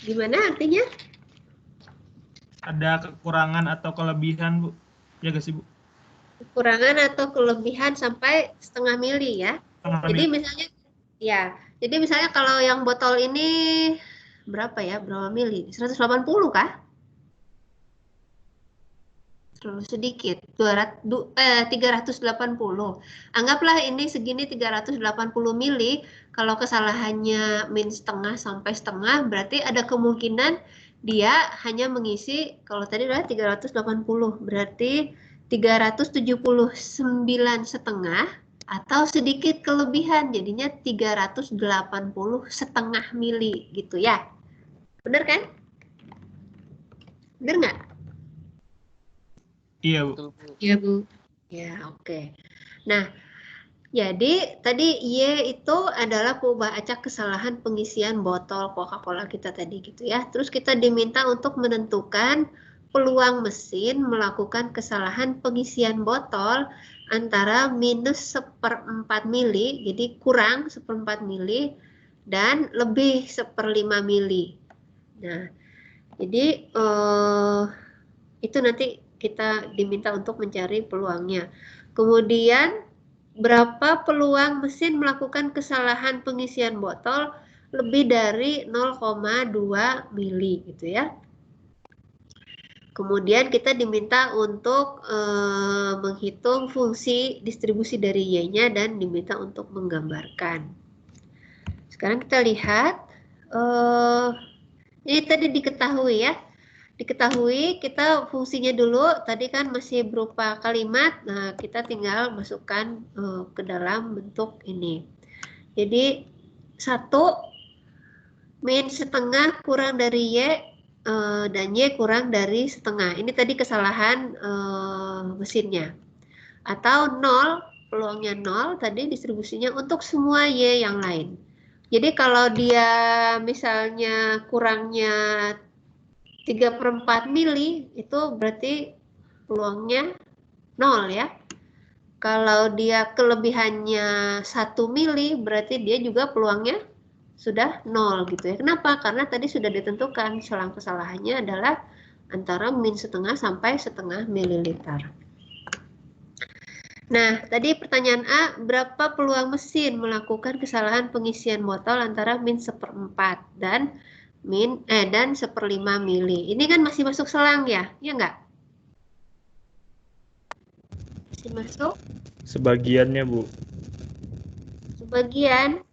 Gimana artinya? Ada kekurangan atau kelebihan, Bu. Ya gak sih, Bu? Kekurangan atau kelebihan sampai setengah mili ya. Jadi misalnya, ya. Jadi misalnya kalau yang botol ini berapa ya? Berapa mili? 180 kah? Terlalu sedikit. 380. Anggaplah ini segini 380 mili. Kalau kesalahannya min setengah sampai setengah, berarti ada kemungkinan dia hanya mengisi, kalau tadi adalah 380, berarti 379 setengah atau sedikit kelebihan, jadinya 380 setengah mili gitu ya. Bener kan? Bener nggak? Iya, Bu. Betul, Bu. Iya, Bu. Ya, oke. Nah, jadi tadi Y itu adalah perubahan acak kesalahan pengisian botol Coca-Cola kita tadi gitu ya. Terus kita diminta untuk menentukan peluang mesin melakukan kesalahan pengisian botol antara minus 1/4 mili, jadi kurang 1/4 mili, dan lebih 1/5 mili. Nah, jadi itu nanti kita diminta untuk mencari peluangnya. Kemudian berapa peluang mesin melakukan kesalahan pengisian botol lebih dari 0,2 mili gitu ya. Kemudian kita diminta untuk menghitung fungsi distribusi dari Y-nya dan diminta untuk menggambarkan. Sekarang kita lihat, ini tadi diketahui ya. Diketahui kita fungsinya dulu, tadi kan masih berupa kalimat, nah kita tinggal masukkan ke dalam bentuk ini. Jadi 1 min setengah kurang dari Y dan Y kurang dari setengah. Ini tadi kesalahan mesinnya. Atau 0, peluangnya 0, tadi distribusinya untuk semua Y yang lain. Jadi kalau dia misalnya kurangnya 3/4 mili, itu berarti peluangnya 0 ya. Kalau dia kelebihannya 1 mili, berarti dia juga peluangnya sudah 0 gitu ya. Kenapa? Karena tadi sudah ditentukan selang kesalahannya adalah antara min setengah sampai setengah mililiter. Nah, tadi pertanyaan A, berapa peluang mesin melakukan kesalahan pengisian botol antara min 1/4 dan 1/5 mili. Ini kan masih masuk selang ya, ya enggak? Masih masuk? Sebagiannya, Bu. Sebagian.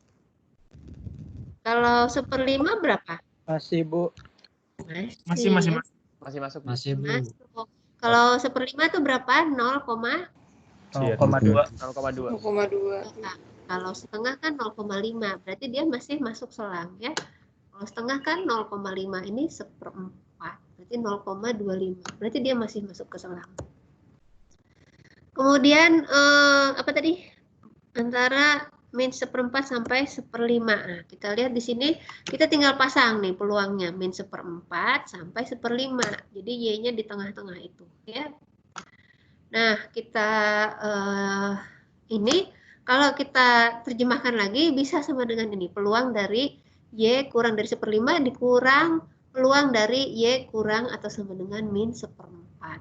Kalau 1/5 berapa? Masih, Bu. Masih masuk. Masih masuk. Masih, Bu. Masuk. Kalau 1/5 itu berapa? 0,2. 0,2. Kalau setengah kan 0,5. Berarti dia masih masuk selang ya. Kalau setengah kan 0,5, ini 1/4, berarti 0,25. Berarti dia masih masuk ke selang. Kemudian apa tadi? Antara min 1/4 sampai 1/5. Nah, kita lihat di sini, kita tinggal pasang nih peluangnya min 1/4 sampai 1/5. Jadi Y-nya di tengah-tengah itu, ya. Nah, kita ini kalau kita terjemahkan lagi bisa sama dengan ini, peluang dari Y kurang dari 1/5 dikurang peluang dari Y kurang atau sama dengan min 1/4.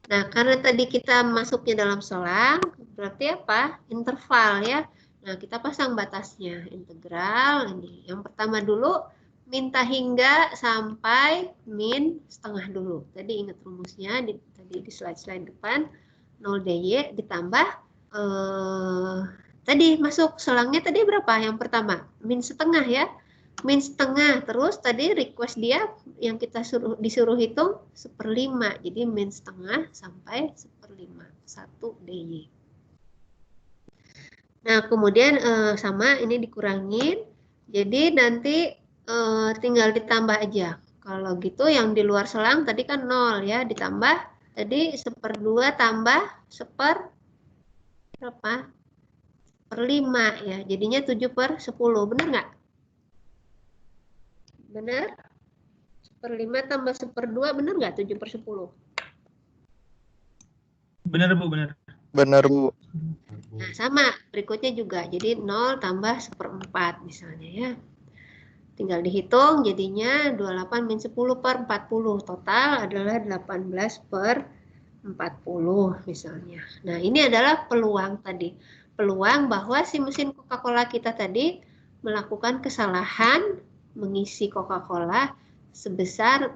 Nah, karena tadi kita masuknya dalam selang, berarti apa? Interval ya. Nah, kita pasang batasnya. Integral ini. Yang pertama dulu, minta hingga sampai min setengah dulu. Tadi ingat rumusnya, tadi di slide-slide depan. 0 DY ditambah, tadi masuk selangnya tadi berapa? Yang pertama, min setengah ya. Min setengah, terus tadi request dia yang kita disuruh hitung 1/5. Jadi min setengah sampai 1/5, 1 DY. Nah, kemudian sama ini dikurangin. Jadi nanti tinggal ditambah aja. Kalau gitu yang di luar selang tadi kan 0 ya, ditambah tadi 1/2 tambah 1/5 ya. Jadinya 7/10. Benar nggak? Benar? 1/5 tambah 1/2 benar nggak 7/10? Benar Bu, benar. Benar, Bu. Nah, sama berikutnya juga. Jadi 0 tambah 1/4 misalnya ya. Tinggal dihitung jadinya 28 min 10/40. Total adalah 18/40 misalnya. Nah, ini adalah peluang tadi. Peluang bahwa si mesin Coca-Cola kita tadi melakukan kesalahan mengisi Coca-Cola sebesar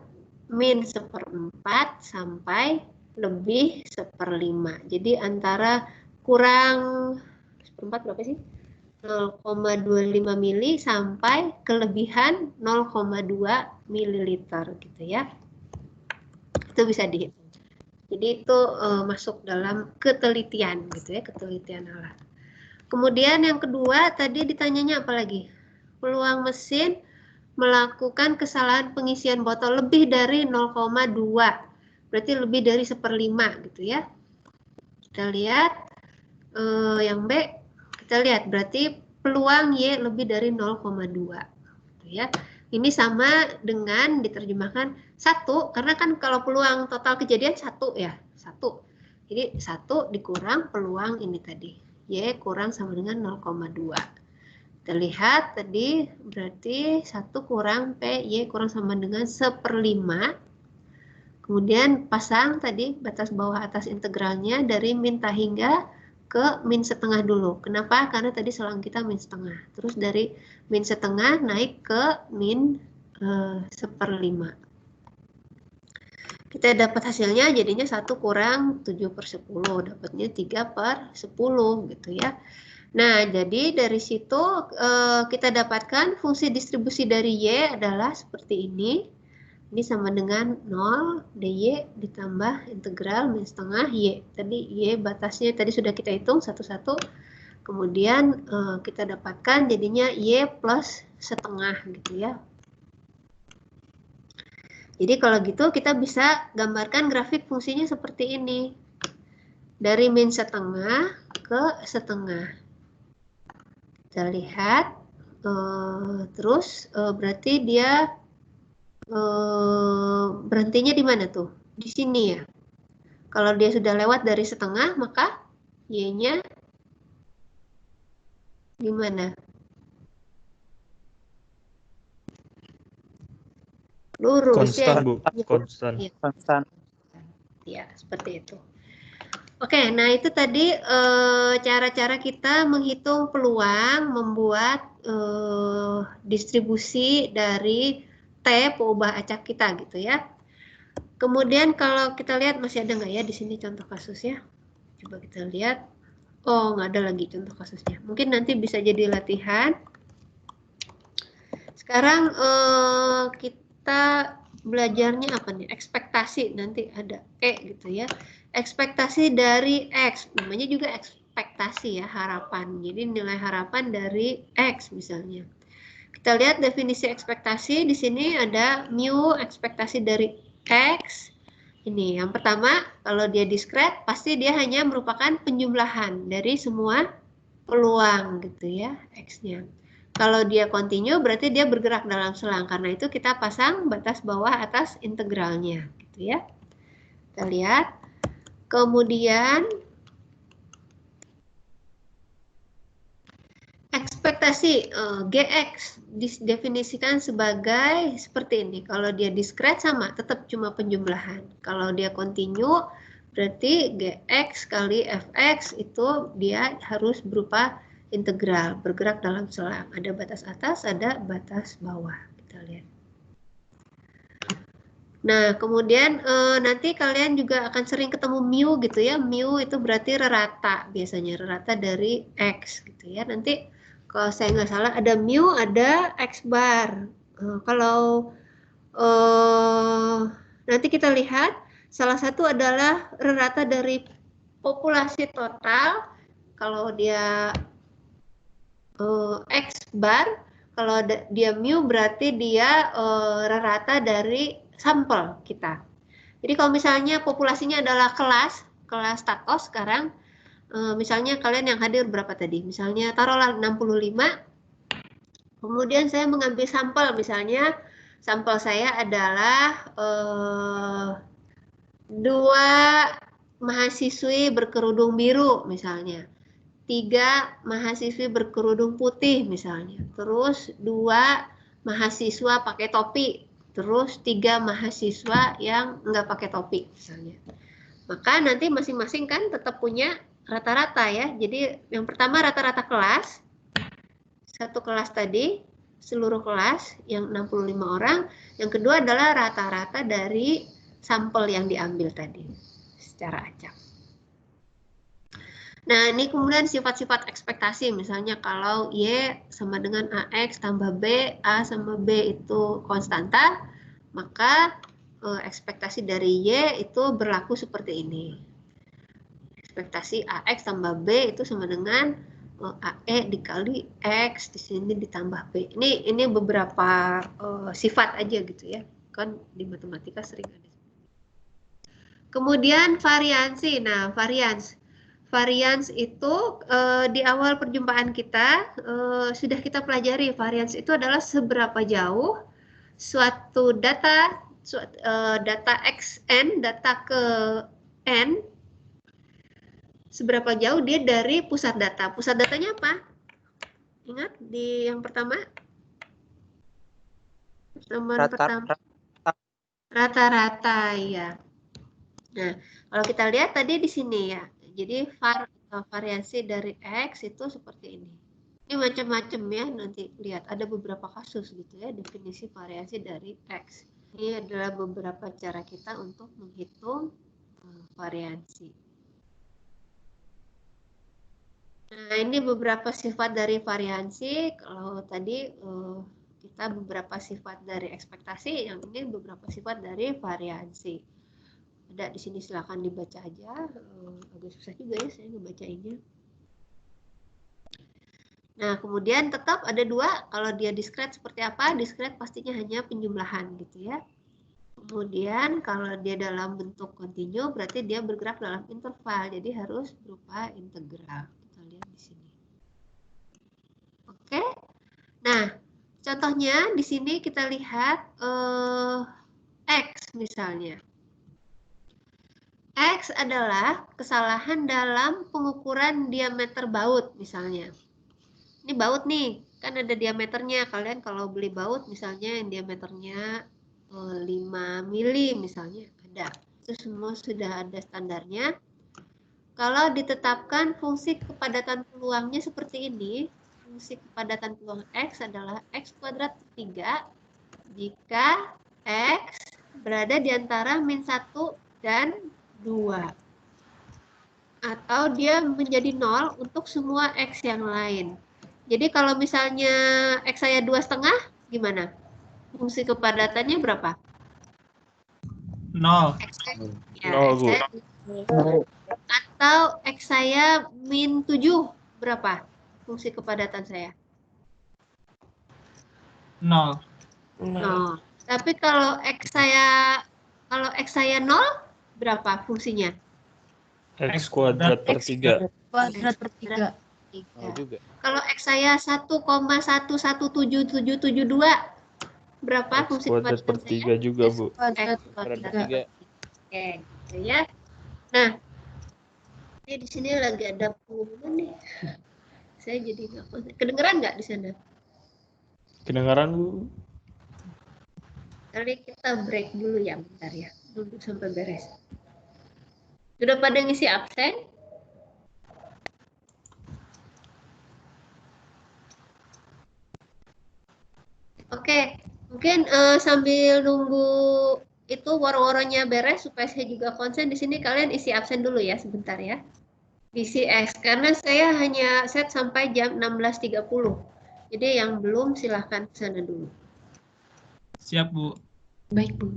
min 1/4 sampai lebih 1/5. Jadi antara kurang 1/4 berapa sih? 0,25 mili sampai kelebihan 0,2 mililiter gitu ya. Itu bisa dihitung. Jadi itu masuk dalam ketelitian gitu ya, ketelitian alat. Kemudian yang kedua tadi ditanyanya apa lagi? Peluang mesin melakukan kesalahan pengisian botol lebih dari 0,2. Berarti lebih dari 1/5 gitu ya. Kita lihat yang B, kita lihat berarti peluang Y lebih dari 0,2 gitu ya. Ini sama dengan diterjemahkan 1, karena kan kalau peluang total kejadian 1 ya, 1. Jadi 1 dikurang peluang ini tadi, Y kurang sama dengan 0,2. Kita lihat tadi berarti 1 kurang P, Y kurang sama dengan 1/5. Kemudian pasang tadi batas bawah atas integralnya dari min tak hingga ke min setengah dulu. Kenapa? Karena tadi selang kita min setengah. Terus dari min setengah naik ke min 1/5. Kita dapat hasilnya jadinya 1 kurang 7/10. Dapatnya 3/10 gitu ya. Nah, jadi dari situ kita dapatkan fungsi distribusi dari Y adalah seperti ini. Ini sama dengan 0 DY ditambah integral min setengah Y. Tadi Y batasnya tadi sudah kita hitung satu-satu. Kemudian kita dapatkan jadinya Y plus setengah gitu ya. Jadi kalau gitu kita bisa gambarkan grafik fungsinya seperti ini. Dari min setengah ke setengah. Kita lihat. Terus berarti dia berhentinya di mana tuh? Di sini ya. Kalau dia sudah lewat dari setengah, maka Y-nya di mana? Lurus Konstan, ya. Bu. Konstan. Ya, konstan. Ya, seperti itu. Oke, nah itu tadi cara-cara kita menghitung peluang membuat distribusi dari T peubah acak kita gitu ya. Kemudian kalau kita lihat masih ada nggak ya di sini contoh kasusnya? Coba kita lihat. Oh, nggak ada lagi contoh kasusnya. Mungkin nanti bisa jadi latihan. Sekarang kita belajarnya apa nih? Ekspektasi, nanti ada E gitu ya. Ekspektasi dari X, namanya juga ekspektasi ya, harapan. Jadi nilai harapan dari X misalnya. Kita lihat definisi ekspektasi, di sini ada mu ekspektasi dari X. Ini yang pertama, kalau dia diskret, pasti dia hanya merupakan penjumlahan dari semua peluang gitu ya, X-nya. Kalau dia kontinu, berarti dia bergerak dalam selang. Karena itu kita pasang batas bawah atas integralnya gitu ya. Kita lihat. Kemudian ekspektasi GX didefinisikan sebagai seperti ini. Kalau dia diskret sama, tetap cuma penjumlahan. Kalau dia kontinu, berarti GX kali FX itu dia harus berupa integral, bergerak dalam selang. Ada batas atas, ada batas bawah. Kita lihat. Nah, kemudian nanti kalian juga akan sering ketemu mu gitu ya. Mu itu berarti rata, biasanya rata dari X gitu ya. Nanti kalau saya nggak salah ada mu, ada X bar. Kalau nanti kita lihat, salah satu adalah rata dari populasi total. Kalau dia X bar, kalau dia mu berarti dia rata dari sampel kita. Jadi kalau misalnya populasinya adalah kelas status sekarang, misalnya kalian yang hadir berapa tadi? Misalnya taruhlah 65, kemudian saya mengambil sampel, misalnya sampel saya adalah 2 mahasiswi berkerudung biru misalnya. 3 mahasiswi berkerudung putih misalnya. Terus 2 mahasiswa pakai topi. Terus 3 mahasiswa yang nggak pakai topi misalnya. Maka nanti masing-masing kan tetap punya rata-rata ya. Jadi yang pertama rata-rata kelas. Satu kelas tadi, seluruh kelas yang 65 orang. Yang kedua adalah rata-rata dari sampel yang diambil tadi secara acak. Nah, ini kemudian sifat-sifat ekspektasi, misalnya kalau Y sama dengan AX tambah B, A sama B itu konstanta, maka ekspektasi dari Y itu berlaku seperti ini. Ekspektasi AX tambah B itu sama dengan AE dikali X, di sini ditambah B. Ini beberapa sifat aja gitu ya, kan di matematika sering ada. Kemudian variansi, nah varians itu di awal perjumpaan kita sudah kita pelajari. Varians itu adalah seberapa jauh suatu data xn, data ke n, seberapa jauh dia dari pusat data. Pusat datanya apa? Ingat di yang pertama? Nomor pertama. Rata-rata, ya. Nah, kalau kita lihat tadi di sini ya. Jadi variasi dari X itu seperti ini. Ini macam-macam ya, nanti lihat ada beberapa kasus gitu ya, definisi variasi dari X. Ini adalah beberapa cara kita untuk menghitung variasi. Nah, ini beberapa sifat dari variasi. Kalau tadi kita beberapa sifat dari ekspektasi, yang ini beberapa sifat dari variasi. Ada di sini, silakan dibaca aja. Agak susah juga ya saya ngebacainnya. Nah, kemudian tetap ada 2. Kalau dia diskret seperti apa? Diskret pastinya hanya penjumlahan gitu ya. Kemudian kalau dia dalam bentuk kontinu berarti dia bergerak dalam interval. Jadi harus berupa integral. Kita lihat di sini. Oke. Nah, contohnya di sini kita lihat X misalnya. X adalah kesalahan dalam pengukuran diameter baut misalnya. Ini baut nih, kan ada diameternya. Kalian kalau beli baut misalnya yang diameternya 5 mili misalnya, ada. Itu semua sudah ada standarnya. Kalau ditetapkan fungsi kepadatan peluangnya seperti ini, fungsi kepadatan peluang X adalah X kuadrat per 3 jika X berada di antara -1 dan 2. Atau dia menjadi 0 untuk semua X yang lain. Jadi kalau misalnya X saya 2,5, gimana? Fungsi kepadatannya berapa? 0. Ya, 0, Bu. Atau X saya -7, berapa fungsi kepadatan saya? 0. 0. Tapi kalau X saya 0, berapa fungsinya? X kuadrat per 3. Kuadrat per 3. juga. Kalau X saya 1,117772, berapa X fungsi kuadrat per kepadatan 3 juga, Bu. Kuadrat X per kuadrat 3. Oke, gitu ya. Nah, ini di sini lagi ada pengumuman nih. saya jadi nggak konsen. Kedengeran nggak di sana? Kedengaran Bu? Kali kita break dulu ya, bentar ya. Duduk sampai beres. Sudah pada ngisi absen? Oke, mungkin sambil nunggu itu waro-waronya beres supaya saya juga konsen di sini, kalian isi absen dulu ya sebentar ya. Isi X karena saya hanya set sampai jam 16.30. Jadi yang belum silahkan ke sana dulu. Siap, Bu. Baik, Bu.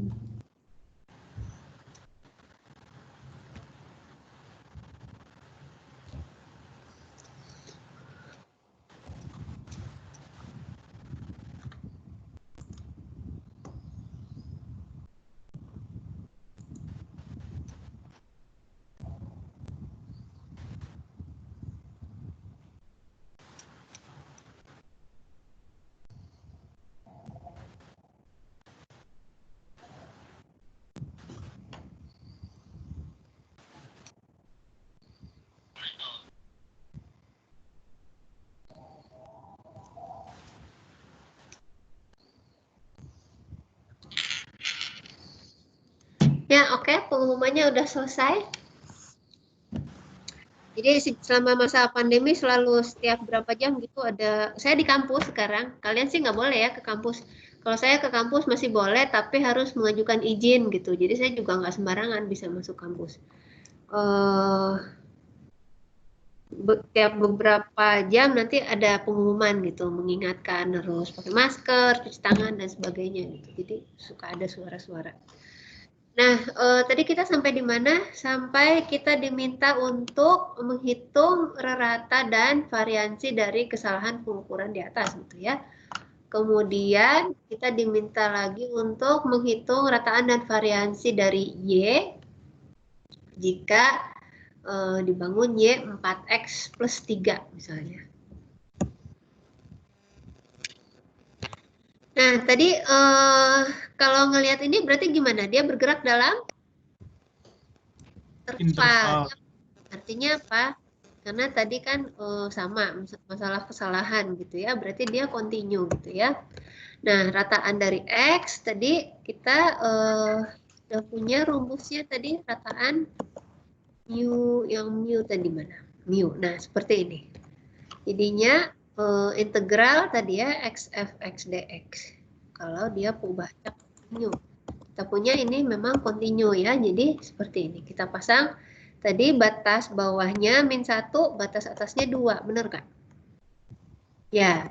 Ya, oke, pengumumannya udah selesai. Jadi selama masa pandemi selalu setiap berapa jam gitu ada, saya di kampus sekarang, kalian sih nggak boleh ya ke kampus. Kalau saya ke kampus masih boleh, tapi harus mengajukan izin gitu. Jadi saya juga nggak sembarangan bisa masuk kampus. Tiap beberapa jam nanti ada pengumuman gitu, mengingatkan harus pakai masker, cuci tangan dan sebagainya gitu. Jadi suka ada suara-suara. Nah, tadi kita sampai di mana? Sampai kita diminta untuk menghitung rata dan variansi dari kesalahan pengukuran di atas gitu ya. Kemudian kita diminta lagi untuk menghitung rataan dan variansi dari Y jika dibangun Y 4X plus 3 misalnya. Nah, tadi kalau ngelihat ini berarti gimana? Dia bergerak dalam interval. Artinya apa? Karena tadi kan sama masalah kesalahan gitu ya, berarti dia continue gitu ya. Nah, rataan dari X tadi kita udah punya rumusnya tadi, rataan mu, yang mu tadi mana? Mu. Nah, seperti ini. Jadinya integral tadi ya x f x dx. Kalau dia perubahannya continue. Kita punya ini memang continue ya. Jadi seperti ini. Kita pasang tadi batas bawahnya min 1, batas atasnya 2. Benar nggak? Ya.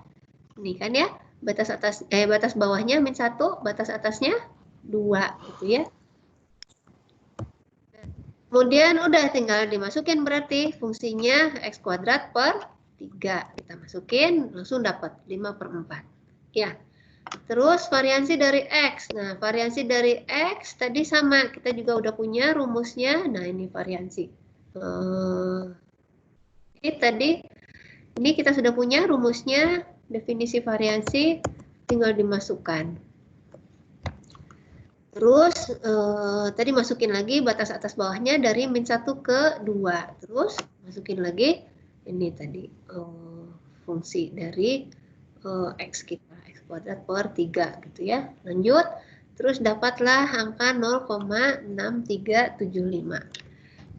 Ini kan ya. Batas bawahnya min 1, batas atasnya 2 gitu ya. Kemudian udah tinggal dimasukin berarti fungsinya x kuadrat per 3. Kita masukin, langsung dapat 5/4. Ya. Terus variansi dari X. Nah, variansi dari X tadi sama. Kita juga udah punya rumusnya. Nah, ini variansi. Ini kita sudah punya rumusnya, definisi variansi, tinggal dimasukkan. Terus tadi masukin lagi batas atas bawahnya dari min 1 ke 2. Terus masukin lagi ini tadi fungsi dari X kita, X kuadrat per 3 gitu ya. Lanjut, terus dapatlah angka 0,6375.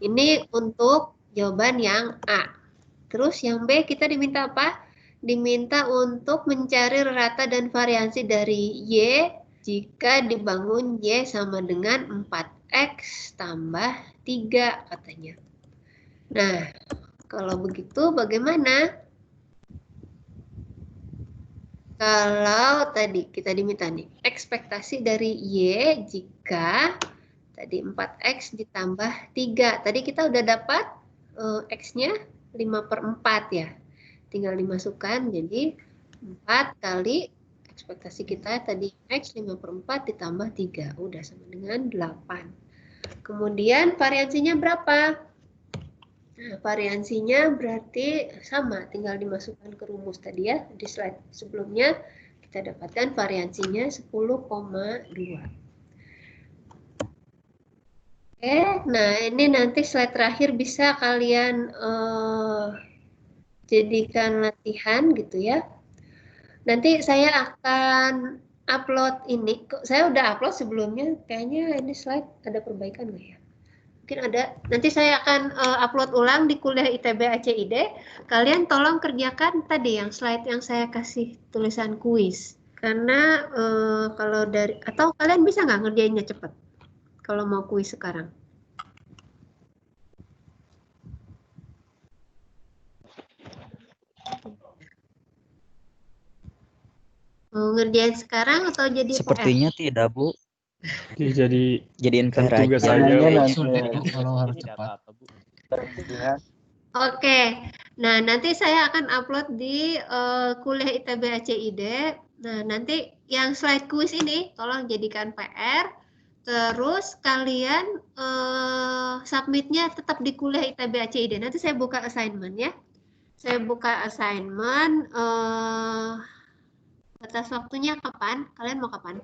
Ini untuk jawaban yang A. Terus yang B kita diminta apa? Diminta untuk mencari rata dan variansi dari Y jika dibangun Y sama dengan 4X tambah 3 katanya. Nah, kalau begitu bagaimana? Kalau tadi kita diminta nih, ekspektasi dari Y jika tadi 4X ditambah 3. Tadi kita udah dapat X-nya 5/4 ya. Tinggal dimasukkan, jadi 4 kali ekspektasi kita tadi X 5/4 ditambah 3. Udah sama dengan 8. Kemudian variansinya berapa? Nah, variansinya berarti sama, tinggal dimasukkan ke rumus tadi ya. Di slide sebelumnya kita dapatkan variansinya 10,2. Oke, nah ini nanti slide terakhir bisa kalian jadikan latihan gitu ya. Nanti saya akan upload ini. Saya udah upload sebelumnya. Kayaknya ini slide ada perbaikan nggak ya? Mungkin ada. Nanti saya akan upload ulang di kuliah ITB ACID. Kalian tolong kerjakan tadi yang slide yang saya kasih tulisan kuis. Karena kalau dari atau kalian bisa nggak ngerjainnya cepat? Kalau mau kuis sekarang. Mau ngerjain sekarang atau jadi Sepertinya tidak, Bu. Jadiin PR tugas aja. saja. Sulit, Bu, kalau harus cepat. Oke, nah nanti saya akan upload di kuliah ITB ACID. Nah nanti yang slide kuis ini tolong jadikan PR. Terus kalian submitnya tetap di kuliah ITB ACID. Nanti saya buka assignment ya. Saya buka assignment. Batas waktunya kapan? Kalian mau kapan?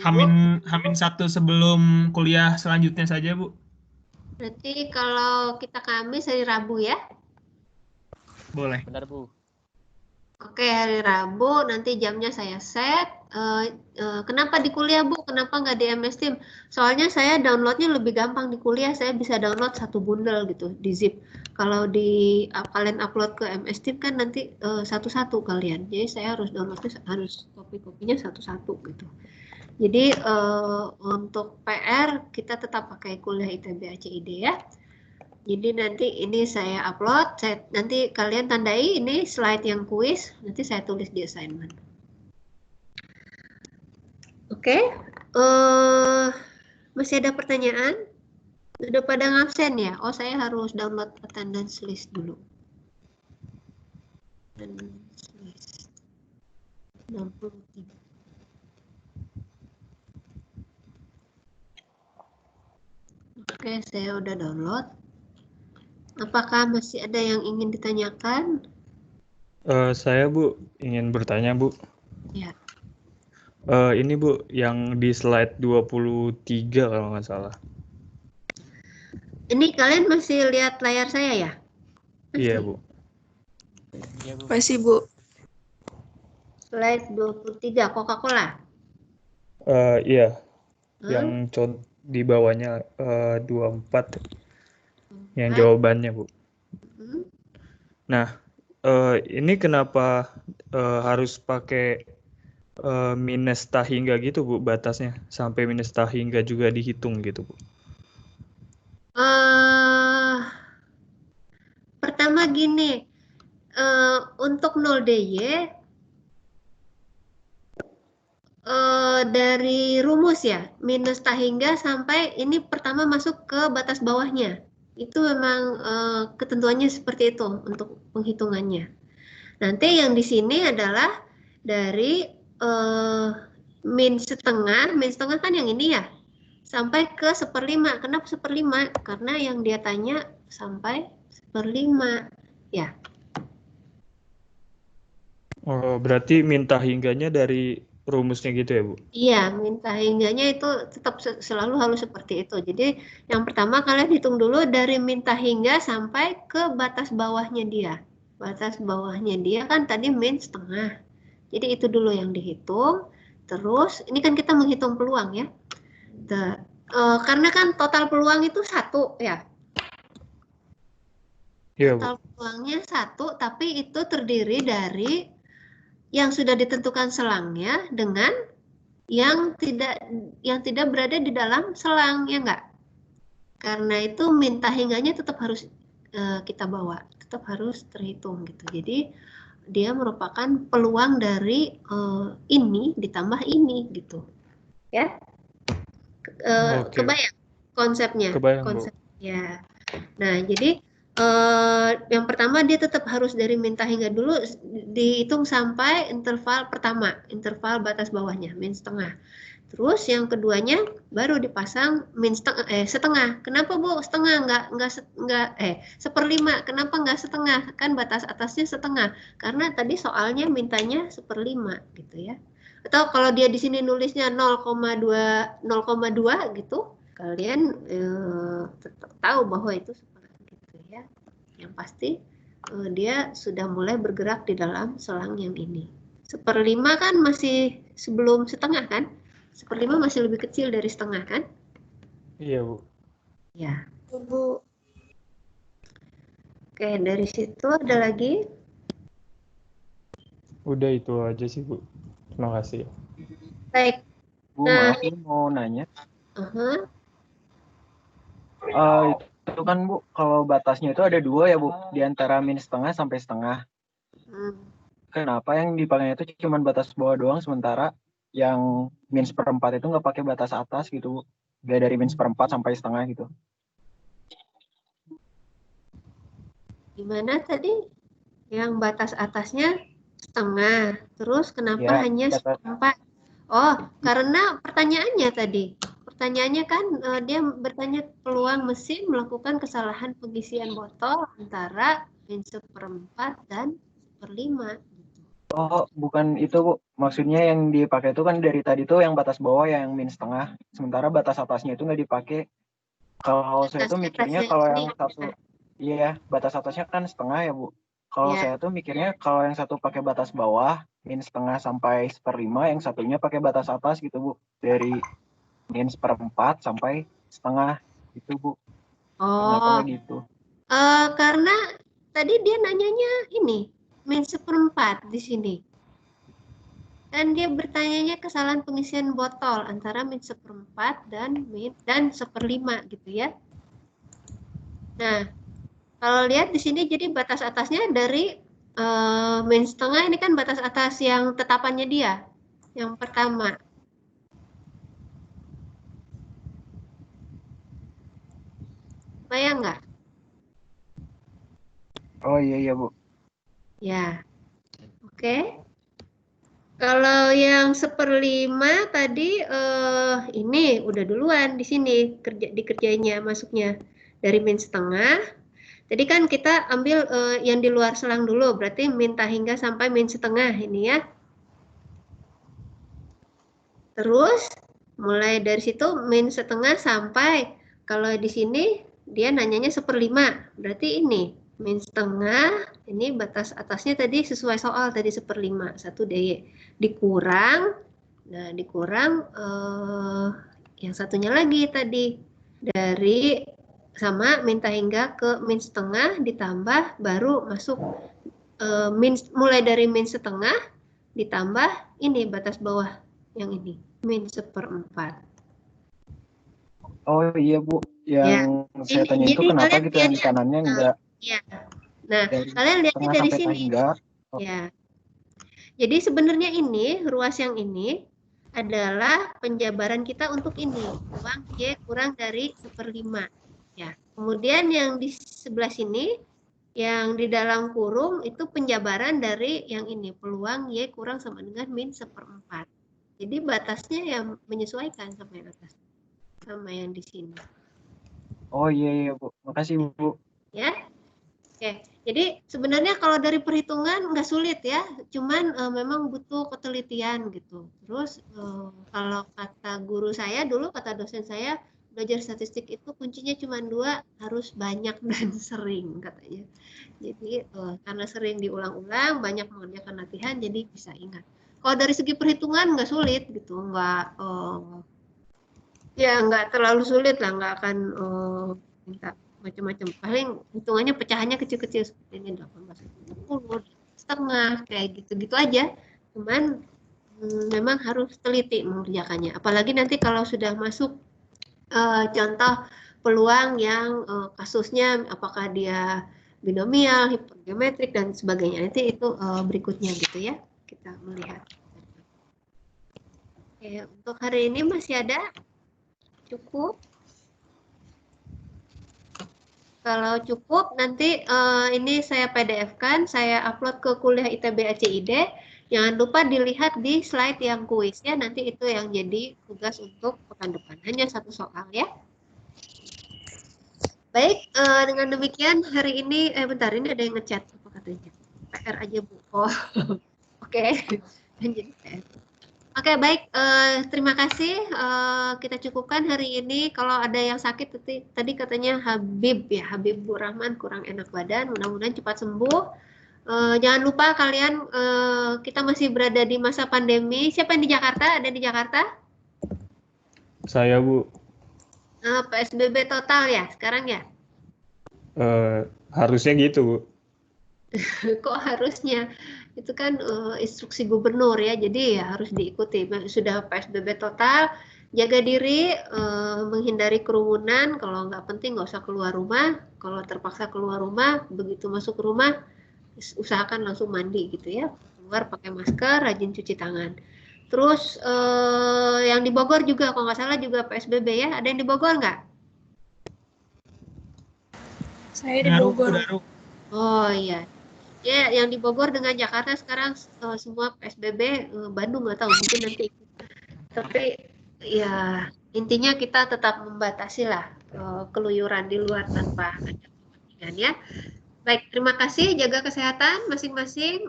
Hamin 1 sebelum kuliah selanjutnya saja, Bu. Berarti kalau kita Kamis hari Rabu ya? Boleh. Benar, Bu. Oke, hari Rabu nanti jamnya saya set. Kenapa di kuliah, Bu? Kenapa nggak di MS Team? Soalnya saya downloadnya lebih gampang di kuliah. Saya bisa download satu bundle gitu di zip. Kalau kalian upload ke MS Team kan nanti satu-satu kalian. Jadi saya harus downloadnya harus kopi-kopinya satu-satu gitu. Jadi untuk PR kita tetap pakai kuliah ITB ACID ya. Jadi nanti ini saya upload, nanti kalian tandai ini slide yang kuis, nanti saya tulis di assignment. Oke, masih ada pertanyaan? Sudah pada ngabsen ya? Oh, saya harus download attendance list dulu. Attendance list. 63. Oke, saya udah download. Apakah masih ada yang ingin ditanyakan? Saya Bu ingin bertanya Bu. Ya. Ini Bu yang di slide 23 kalau nggak salah. Ini kalian masih lihat layar saya ya? Masih? Iya Bu. Masih, Bu. Slide 23 Coca-Cola. Iya. Yang di bawahnya 24. Yang jawabannya Bu. Nah, ini kenapa harus pakai minus tahingga gitu Bu batasnya? Sampai minus tahingga juga dihitung gitu Bu. Pertama gini, untuk 0 DY dari rumus ya, minus tahingga sampai ini pertama masuk ke batas bawahnya. Itu memang ketentuannya seperti itu untuk penghitungannya. Nanti yang di sini adalah dari min setengah kan yang ini ya, sampai ke 1/5. Kenapa 1/5? Karena yang dia tanya sampai 1/5 ya. Oh, berarti min tahingganya dari rumusnya gitu ya Bu? Iya, minta hingganya itu tetap selalu harus seperti itu. Jadi yang pertama kalian hitung dulu dari minta hingga sampai ke batas bawahnya dia. Batas bawahnya dia kan tadi min setengah. Jadi itu dulu yang dihitung. Terus ini kan kita menghitung peluang ya. Karena kan total peluang itu 1 ya. Iya, Total peluangnya 1, tapi itu terdiri dari yang sudah ditentukan selangnya dengan yang tidak berada di dalam selang, ya enggak? Karena itu minta hingganya tetap harus kita bawa, tetap harus terhitung gitu. Jadi dia merupakan peluang dari ini ditambah ini gitu, ya. Kebayang konsepnya? Kebayang, konsep. Ya. Nah jadi yang pertama dia tetap harus dari minta hingga dulu dihitung sampai interval pertama, interval batas bawahnya min setengah. Terus yang keduanya baru dipasang min setengah. Kenapa Bu setengah enggak 1/5? Kenapa enggak setengah? Kan batas atasnya setengah. Karena tadi soalnya mintanya 1/5 gitu ya. Atau kalau dia di sini nulisnya 0,2 gitu, kalian tetap tahu bahwa itu seperti itu ya. Yang pasti dia sudah mulai bergerak di dalam selang yang ini. 1/5 kan masih sebelum setengah kan? 1/5 masih lebih kecil dari setengah kan? Iya, Bu. Ya. Bu. Oke, dari situ ada lagi? Udah itu aja sih, Bu. Terima kasih. Baik. Bu, Nah, maaf mau nanya. Itu kan Bu, kalau batasnya itu ada 2 ya Bu, di antara min setengah sampai setengah. Kenapa yang dipakai itu cuma batas bawah doang, sementara yang min 1/4 itu nggak pakai batas atas gitu Bu? Nggak dari min 1/4 sampai setengah gitu. Gimana tadi? Yang batas atasnya setengah, terus kenapa Ya, hanya batas. 1/4? Oh, karena pertanyaannya tadi. Pertanyaannya kan dia bertanya peluang mesin melakukan kesalahan pengisian botol antara min 1/4 dan 1/5. Oh, bukan itu Bu. Maksudnya yang dipakai itu kan dari tadi tuh yang batas bawah yang min setengah, sementara batas atasnya itu nggak dipakai. Kalau saya tuh mikirnya kalau yang satu, iya batas atasnya kan setengah ya Bu. Kalau saya tuh mikirnya kalau yang satu pakai batas bawah min setengah sampai 1/5, yang satunya pakai batas atas gitu Bu, dari min 1/4 sampai setengah gitu Bu. Kenapa nggak gitu? Karena tadi dia nanyanya ini min 1/4 di sini. Dan dia bertanyanya kesalahan pengisian botol antara min 1/4 dan 1/5 gitu ya. Nah, kalau lihat di sini jadi batas atasnya dari min setengah, ini kan batas atas yang tetapannya dia, yang pertama. Bayang nggak? Oh iya Bu. Ya, oke. Kalau yang 1/5 tadi ini udah duluan di sini dikerjainnya masuknya dari min setengah. Jadi kan kita ambil yang di luar selang dulu, berarti min hingga sampai min setengah ini ya. Terus mulai dari situ min setengah sampai, kalau di sini dia nanyanya 1/5, berarti ini min setengah, ini batas atasnya tadi sesuai soal tadi 1/5, 1 DY. Dikurang, nah dikurang yang satunya lagi tadi, dari sama min hingga ke min setengah ditambah baru masuk mulai dari min setengah ditambah ini batas bawah yang ini min 1/4. Oh iya Bu, yang saya tanya itu kenapa gitu yang di kanannya enggak? Ya. Nah, kalian lihatnya dari sini. Ya. Jadi sebenarnya ini ruas yang ini adalah penjabaran kita untuk ini, ruang Y kurang dari 1/5. Ya. Kemudian yang di sebelah sini, yang di dalam kurung itu penjabaran dari yang ini, peluang Y kurang sama dengan min 1/4. Jadi batasnya yang menyesuaikan sama yang atas, sama yang di sini. Oh iya Bu, makasih Bu. Ya, oke. Jadi sebenarnya kalau dari perhitungan nggak sulit ya, cuman memang butuh ketelitian gitu. Terus kalau kata guru saya dulu, kata dosen saya, belajar statistik itu kuncinya cuma 2, harus banyak dan sering katanya. Jadi karena sering diulang-ulang, banyak mengerjakan latihan, jadi bisa ingat. Kalau dari segi perhitungan nggak sulit gitu, nggak ya nggak terlalu sulit lah, nggak akan minta macam-macam. Paling hitungannya pecahannya kecil-kecil seperti ini, 18/20, setengah, kayak gitu-gitu aja. Cuman memang harus teliti mengerjakannya. Apalagi nanti kalau sudah masuk contoh peluang yang kasusnya apakah dia binomial, hipergeometrik dan sebagainya. Nanti itu berikutnya gitu ya, kita melihat. Oke, untuk hari ini masih ada? Cukup? Kalau cukup, nanti ini saya PDF-kan, saya upload ke kuliah ITB ACID. Jangan lupa dilihat di slide yang kuis ya, nanti itu yang jadi tugas untuk pekan depan. Hanya 1 soal ya. Baik, dengan demikian hari ini, bentar, ini ada yang ngechat, apa katanya? PR aja Bu. Oh, oke. Jadi PR. Oke, baik. Terima kasih. Kita cukupkan hari ini. Kalau ada yang sakit tadi katanya Habib ya, Habibur Rahman kurang enak badan. Mudah-mudahan cepat sembuh. Jangan lupa kalian kita masih berada di masa pandemi. Siapa yang di Jakarta? Ada di Jakarta? Saya, Bu. PSBB total ya sekarang ya? Harusnya gitu, Bu. Kok harusnya? Itu kan instruksi gubernur ya, jadi ya harus diikuti. Sudah PSBB total, jaga diri, menghindari kerumunan. Kalau nggak penting nggak usah keluar rumah. Kalau terpaksa keluar rumah, begitu masuk rumah, usahakan langsung mandi gitu ya. Keluar pakai masker, rajin cuci tangan. Terus yang di Bogor juga, kalau nggak salah juga PSBB ya. Ada yang di Bogor nggak? Saya di Bogor. Oh iya. Ya, yang di Bogor dengan Jakarta sekarang semua PSBB, Bandung nggak tahu, mungkin nanti. Tapi ya intinya kita tetap membatasi lah keluyuran di luar tanpa ada kepentingan ya. Baik, terima kasih, jaga kesehatan masing-masing.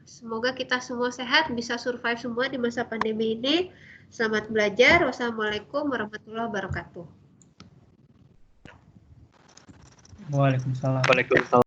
Semoga kita semua sehat, bisa survive semua di masa pandemi ini. Selamat belajar. Wassalamualaikum warahmatullahi wabarakatuh. Waalaikumsalam. Waalaikumsalam.